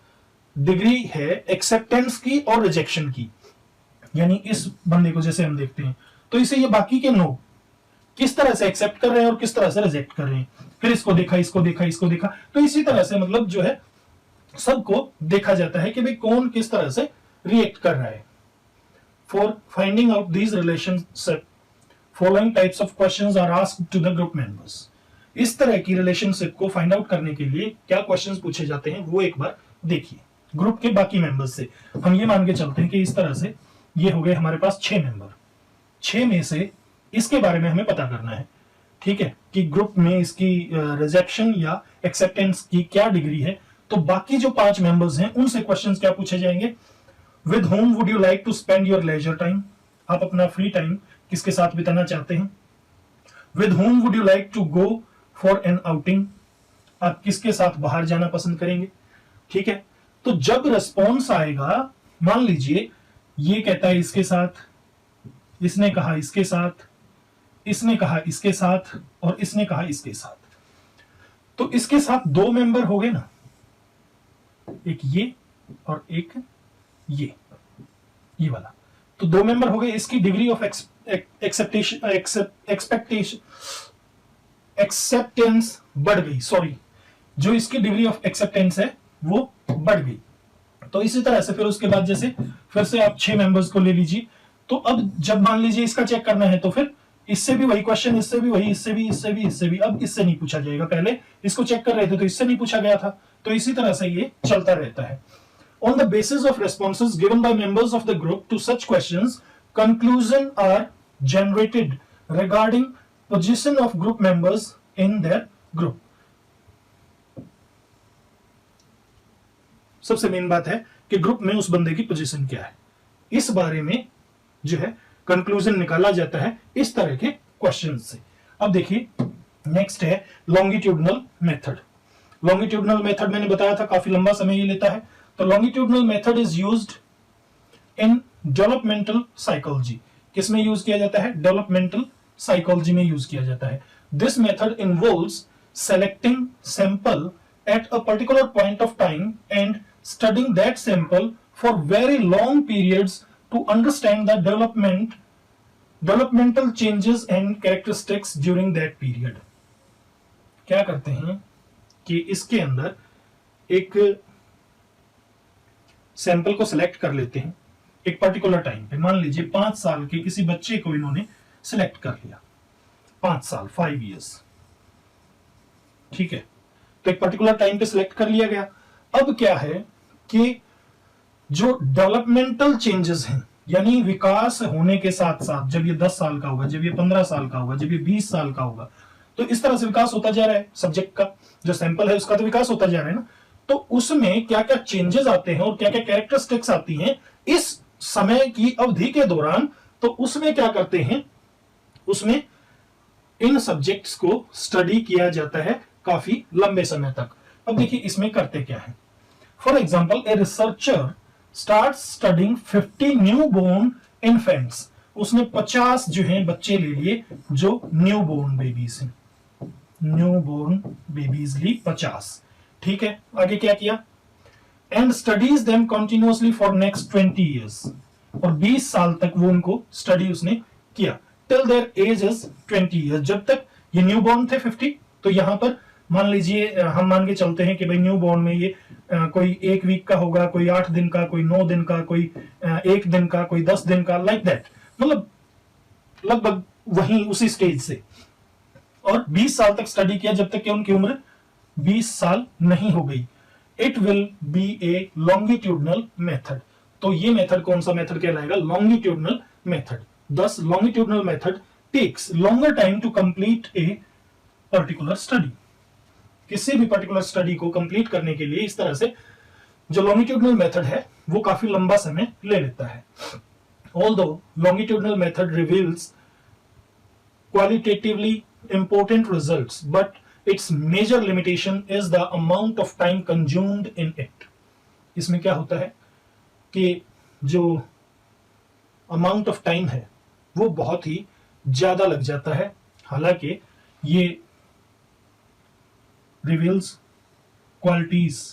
डिग्री है एक्सेप्टेंस की और रिजेक्शन की, यानी इस बंदे को जैसे हम देखते हैं तो इसे ये बाकी के नो किस तरह से एक्सेप्ट कर रहे हैं और किस तरह से रिजेक्ट कर रहे हैं, फिर इसको देखा, इसको देखा, इसको देखा, तो इसी तरह से मतलब जो है सबको देखा जाता है कि भाई कौन किस तरह से रिएक्ट कर रहा है। For finding out these relationship following types of questions are asked to the group members. इस तरह की रिलेशनशिप को फाइंड आउट करने के लिए क्या क्वेश्चंस पूछे जाते हैं वो एक बार देखिए। ग्रुप के बाकी मेंबर्स से हम ये मान के चलते हैं कि इस तरह से ये हो गए हमारे पास 6 मेंबर, 6 में से इसके बारे में हमें पता करना है, ठीक है, कि ग्रुप में इसकी रिजेक्शन या एक्सेप्टेंस की क्या डिग्री है। तो बाकी जो 5 मेंबर्स हैं उनसे क्वेश्चंस क्या पूछे जाएंगे, with whom would you like to spend your leisure time, आप अपना फ्री टाइम किसके साथ बिताना चाहते हैं। With whom would you like to go for an outing, आप किसके साथ बाहर जाना पसंद करेंगे, ठीक है। तो जब रिस्पॉन्स आएगा, मान लीजिए ये कहता है इसके साथ, इसने कहा इसके साथ, इसने कहा इसके साथ और इसने कहा इसके साथ, तो इसके साथ 2 मेंबर हो गए ना, एक ये और एक ये वाला, तो 2 मेंबर हो गए। इसकी डिग्री ऑफ एक्सेप्टेशन एक्सेप्टेंस बढ़ गई, सॉरी, जो इसकी डिग्री ऑफ एक्सेप्टेंस है वो बढ़ गई। तो इसी तरह से फिर उसके बाद जैसे फिर से आप 6 मेंबर्स को ले लीजिए, तो अब जब मान लीजिए इसका चेक करना है तो फिर इससे भी वही क्वेश्चन, इससे भी वही, इससे भी, इससे भी, इससे भी, अब इससे नहीं पूछा जाएगा, पहले इसको चेक कर रहे थे तो इससे नहीं पूछा गया था, तो इसी तरह से ये चलता रहता है। On the basis of responses given by members of the group to such questions, conclusion are generated regarding position of group members in their group. सबसे मेन बात है कि ग्रुप में उस बंदे की पोजीशन क्या है, इस बारे में जो है कंक्लूजन निकाला जाता है इस तरह के क्वेश्चन से। अब देखिए नेक्स्ट है लॉन्गिट्यूडनल मेथड। लॉन्गिट्यूडनल मेथड मैंने बताया था काफी लंबा समय ये लेता है, तो longitudinal method is used in developmental psychology. किसमें यूज किया जाता है, डेवलपमेंटल साइकोलॉजी में यूज किया जाता है। This method involves selecting sample at a particular point of time and studying that sample for very long periods to understand the developmental changes and characteristics during that period। क्या करते हैं कि इसके अंदर एक सैंपल को सिलेक्ट कर लेते हैं एक पर्टिकुलर टाइम पे। मान लीजिए 5 साल के किसी बच्चे को इन्होंने सिलेक्ट कर लिया, 5 साल, 5 इयर्स, ठीक है। तो एक पर्टिकुलर टाइम पे सिलेक्ट कर लिया गया। अब क्या है कि जो डेवलपमेंटल चेंजेस हैं, यानी विकास होने के साथ साथ, जब ये 10 साल का होगा, जब ये 15 साल का होगा, जब ये 20 साल का होगा, तो इस तरह से विकास होता जा रहा है सब्जेक्ट का, जो सैंपल है उसका तो विकास होता जा रहा है ना। तो उसमें क्या क्या चेंजेस आते हैं और क्या क्या कैरेक्टरिस्टिक्स आती हैं इस समय की अवधि के दौरान, तो उसमें क्या करते हैं, उसमें इन सब्जेक्ट्स को स्टडी किया जाता है काफी लंबे समय तक। अब देखिए इसमें करते क्या है। For example, a researcher start studying 50 new born infants. उसने 50 जो हैं बच्चे ले लिए जो न्यू बोर्न बेबीज हैं, न्यू बोर्न बेबीज ली 50, ठीक है। आगे क्या किया, and studies them continuously for next 20 years, और 20 साल तक वो उनको स्टडी उसने किया, till their age is 20 years, जब तक ये न्यू बॉर्न थे 50। तो यहां पर मान लीजिए हम मान के चलते हैं कि भाई न्यू बॉर्न में ये कोई 1 वीक का होगा, कोई 8 दिन का, कोई 9 दिन का, कोई 1 दिन का, कोई 10 दिन का, लाइक दैट, मतलब लगभग वहीं उसी स्टेज से। और 20 साल तक स्टडी किया जब तक कि उनकी उम्र 20 साल नहीं हो गई। It will be a longitudinal method. तो ये मेथड कौन सा मेथड कहलाएगा, longitudinal method. This longitudinal method takes longer time to complete a particular study. किसी भी पर्टिकुलर स्टडी को कंप्लीट करने के लिए इस तरह से जो लॉन्गिट्यूडनल मेथड है वो काफी लंबा समय ले लेता है। Although longitudinal method reveals qualitatively important results, but its major limitation is the amount of time consumed in it. इसमें क्या होता है कि जो amount of time है वो बहुत ही ज्यादा लग जाता है। हालांकि ये reveals qualities,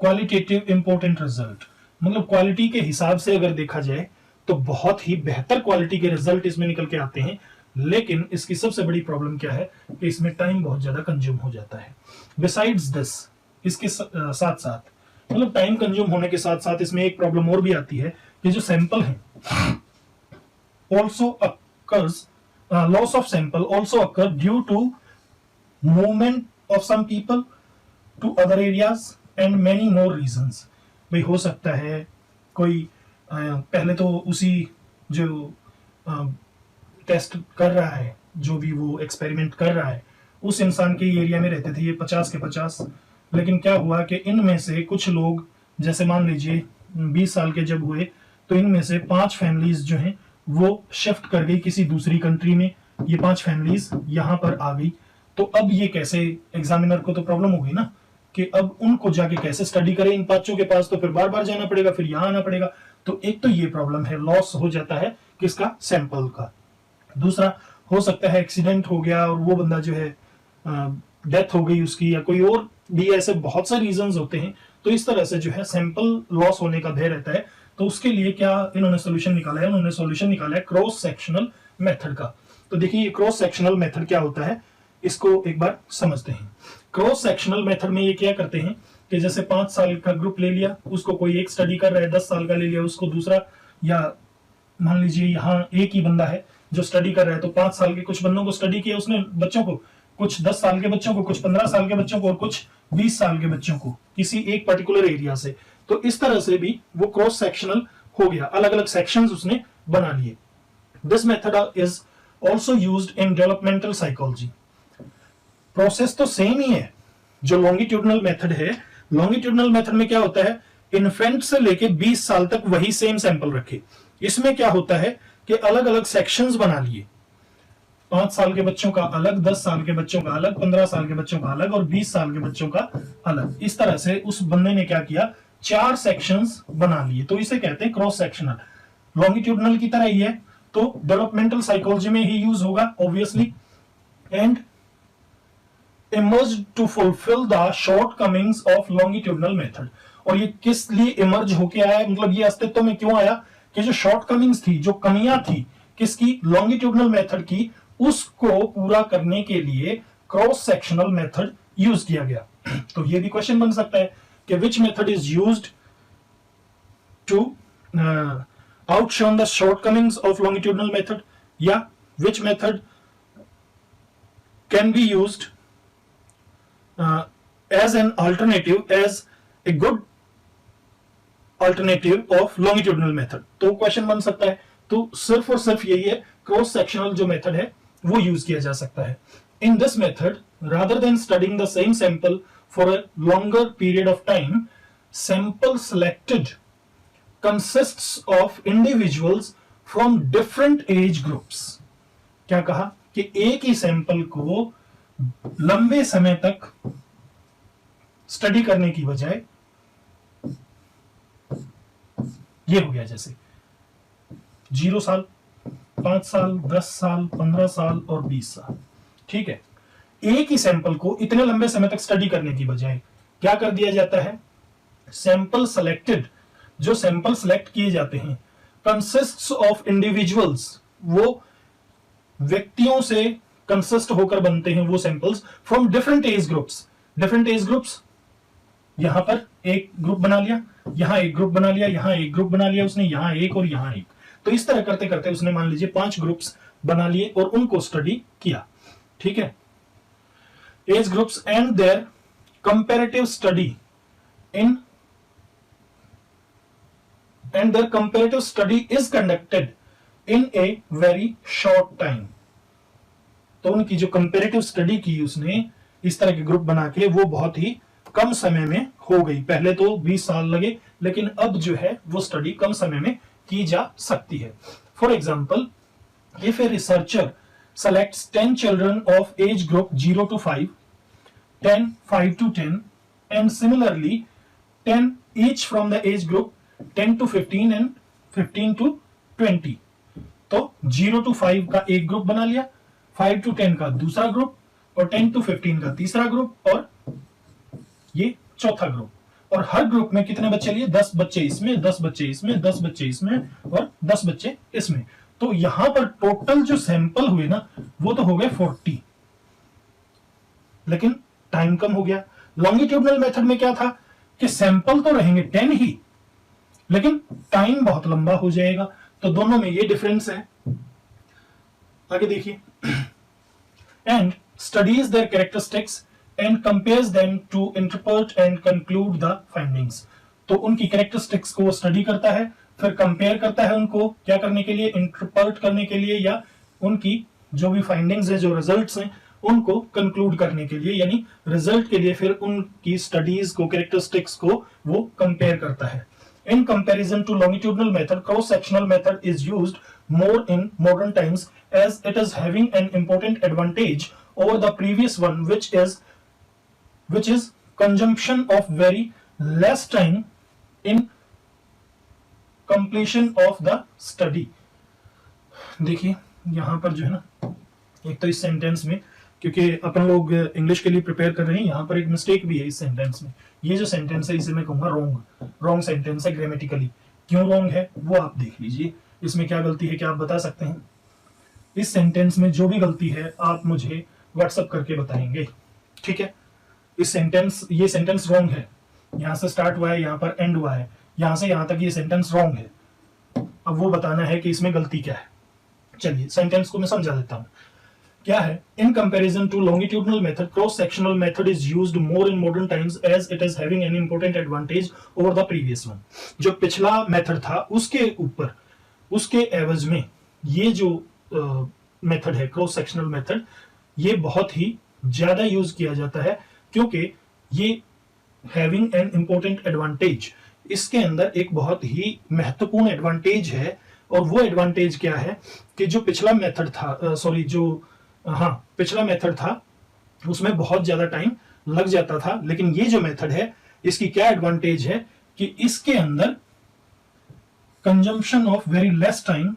qualitative important result, मतलब क्वालिटी के हिसाब से अगर देखा जाए तो बहुत ही बेहतर क्वालिटी के रिजल्ट इसमें निकल के आते हैं। लेकिन इसकी सबसे बड़ी प्रॉब्लम क्या है कि इसमें टाइम बहुत ज्यादा कंज्यूम हो जाता है। बिसाइड्स दिस, इसके साथ साथ, मतलब टाइम कंज्यूम होने के साथ साथ इसमें एक प्रॉब्लम और भी आती है कि जो सैंपल है also occurs, loss of sample also occur due to movement of some people to other areas and many more reasons. भाई हो सकता है कोई पहले तो उसी जो टेस्ट कर रहा है, जो भी वो एक्सपेरिमेंट कर रहा है, उस इंसान के एरिया में रहते थे ये 50 के 50, लेकिन क्या हुआ कि इनमें से कुछ लोग, जैसे मान लीजिए 20 साल के जब हुए तो इनमें से 5 फैमिलीज जो हैं वो शिफ्ट कर गई किसी दूसरी कंट्री में, ये 5 फैमिलीज यहाँ पर आ गई। तो अब ये कैसे, एग्जामिनर को तो प्रॉब्लम हो गई ना कि अब उनको जाके कैसे स्टडी करें, इन 5 के पास तो फिर बार बार जाना पड़ेगा, फिर यहाँ आना पड़ेगा। तो एक तो ये प्रॉब्लम है, लॉस हो जाता है किसका, सैंपल का। दूसरा हो सकता है एक्सीडेंट हो गया और वो बंदा जो है डेथ हो गई उसकी, या कोई और भी ऐसे बहुत से रीजंस होते हैं। तो इस तरह से जो है सैंपल लॉस होने का भय रहता है। तो उसके लिए क्या इन्होंने सोल्यूशन निकाला है, उन्होंने सोल्यूशन निकाला है क्रॉस सेक्शनल मेथड का। तो देखिए ये क्रॉस सेक्शनल मेथड क्या होता है, इसको एक बार समझते हैं। क्रॉस सेक्शनल मेथड में ये क्या करते हैं कि जैसे 5 साल का ग्रुप ले लिया, उसको कोई एक स्टडी कर रहा है, 10 साल का ले लिया उसको दूसरा, या मान लीजिए यहाँ एक ही बंदा है जो स्टडी कर रहा है, तो 5 साल के कुछ बंदों को स्टडी किया उसने बच्चों को, कुछ 10 साल के बच्चों को, कुछ 15 साल के बच्चों को, और कुछ 20 साल के बच्चों को किसी एक पर्टिकुलर एरिया से। तो इस तरह से भी वो क्रॉस सेक्शनल हो गया, अलग अलग सेक्शंस उसने बना लिए। This method is also used in developmental psychology. Process तो सेम ही है जो लॉन्गिट्यूडनल मेथड है। लॉन्गिट्यूडनल मेथड में क्या होता है, इन्फेंट से लेके 20 साल तक वही सेम सैंपल रखे। इसमें क्या होता है कि अलग अलग सेक्शंस बना लिए, 5 साल के बच्चों का अलग, 10 साल के बच्चों का अलग, 15 साल के बच्चों का अलग और 20 साल के बच्चों का अलग। इस तरह से उस बंदे ने क्या किया, 4 सेक्शंस बना लिए। तो इसे कहते हैं क्रॉस सेक्शनल। लॉन्गिट्यूडनल की तरह ही है, तो डेवलपमेंटल साइकोलॉजी में ही यूज होगा obviously. And emerged to fulfill the shortcomings of longitudinal method। और ये किस लिए इमर्ज होके आया, मतलब ये अस्तित्व में क्यों आया कि जो शॉर्टकमिंग्स थी, जो कमियां थी किसकी, लॉन्गिट्यूडनल मेथड की, उसको पूरा करने के लिए क्रॉस सेक्शनल मेथड यूज किया गया। तो ये भी क्वेश्चन बन सकता है कि which method is used to outshine the shortcomings of longitudinal method, या which method can be used as an alternative, as a good alternative of longitudinal method. तो क्वेश्चन बन सकता है, तो सिर्फ और सिर्फ यही है, क्रॉस सेक्शनल जो मेथड है वो यूज किया जा सकता है. In this method, rather than studying the same sample for a longer period of time, sample selected consists of individuals from different age groups. क्या कहा कि एक ही सैंपल को लंबे समय तक स्टडी करने की बजाय, ये हो गया जैसे 0 साल, 5 साल, 10 साल, 15 साल और 20 साल. ठीक है, एक ही सैंपल को इतने लंबे समय तक स्टडी करने की बजाय क्या कर दिया जाता है, सैंपल सेलेक्टेड, जो सैंपल सेलेक्ट किए जाते हैं, कंसिस्ट्स ऑफ इंडिविजुअल्स, वो व्यक्तियों से कंसिस्ट होकर बनते हैं वो samples, from different age groups. Different age groups, यहां पर एक ग्रुप बना लिया, यहां एक ग्रुप बना लिया, यहां एक ग्रुप बना लिया उसने, यहां एक और यहां एक. तो इस तरह करते करते उसने मान लीजिए 5 ग्रुप्स बना लिए और उनको स्टडी किया. ठीक है, age groups and their comparative study in and their comparative study is conducted in a very short time. तो उनकी जो कंपैरेटिव स्टडी की उसने इस तरह के ग्रुप बना के, वो बहुत ही कम समय में हो गई. पहले तो 20 साल लगे, लेकिन अब जो है वो स्टडी कम समय में की जा सकती है. For example, if a researcher selects 10 children of age group 0 to 5, 10, 5 to 10, and similarly 10 each from the age group 10 to 15 and 15 to 20. तो 0 to 5 का एक ग्रुप बना लिया, 5 to 10 का दूसरा ग्रुप और 10 to 15 का तीसरा ग्रुप और ये चौथा ग्रुप. और हर ग्रुप में कितने बच्चे लिए, 10 बच्चे इसमें, 10 बच्चे इसमें, 10 बच्चे इसमें और 10 बच्चे इसमें. तो यहां पर टोटल जो सैंपल हुए ना वो तो हो गए 40, लेकिन टाइम कम हो गया. लॉन्गिट्यूडनल मेथड में क्या था कि सैंपल तो रहेंगे 10 ही, लेकिन टाइम बहुत लंबा हो जाएगा. तो दोनों में ये डिफरेंस है. आगे देखिए, and studies their characteristics and compares them to interpret and conclude the findings. तो उनकी कैरेक्टरिस्टिक्स को वो स्टडी करता है, फिर कंपेयर करता है उनको क्या करने के लिए, इंटरप्रेट करने के लिए, या उनकी जो भी फाइंडिंग्स है, जो रिजल्ट्स हैं, उनको कंक्लूड करने के लिए, यानी रिजल्ट के लिए फिर उनकी स्टडीज को, कैरेक्टरिस्टिक्स को वो कंपेयर करता है. In comparison to longitudinal method, cross-sectional method is used more in modern times as it is having an important advantage over the previous one, which is consumption of very less time in completion of the study. देखिए यहां पर जो है ना, एक तो इस sentence में, क्योंकि अपन लोग इंग्लिश के लिए प्रिपेयर कर रहे हैं, यहां पर एक मिस्टेक भी है इस सेंटेंस में. ये जो सेंटेंस है इसे मैं कहूंगा रॉन्ग सेंटेंस है ग्रामेटिकली. क्यों रॉन्ग है वो आप देख लीजिए. इसमें क्या गलती है, क्या आप बता सकते हैं? इस सेंटेंस में जो भी गलती है आप मुझे व्हाट्सएप करके बताएंगे. ठीक है, ये सेंटेंस रॉन्ग है. यहां से स्टार्ट हुआ है, यहां पर एंड हुआ है, यहां से यहां तक ये सेंटेंस रॉन्ग है. अब वो बताना है कि इसमें गलती क्या है. चलिए सेंटेंस को मैं समझा देता हूं. क्या है, in comparison to longitudinal method, cross sectional method is used more in modern times as it is having an important advantage over the previous one. जो पिछला मेथड था उसके ऊपर, उसके एवज में ये जो मेथड है क्रॉस सेक्शनल मेथड, ये बहुत ही ज्यादा यूज किया जाता है, क्योंकि ये हैविंग एन इंपॉर्टेंट एडवांटेज, इसके अंदर एक बहुत ही महत्वपूर्ण एडवांटेज है. और वो एडवांटेज क्या है कि जो पिछला मेथड था, पिछला मेथड था उसमें बहुत ज्यादा टाइम लग जाता था, लेकिन ये जो मेथड है इसकी क्या एडवांटेज है कि इसके अंदर consumption of very less time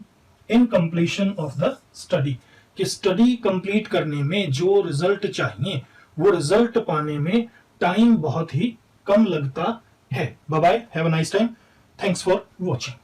in completion of the study, कि स्टडी कंप्लीट करने में जो रिजल्ट चाहिए वो रिजल्ट पाने में टाइम बहुत ही कम लगता है. Bye bye, have a nice time, thanks for watching.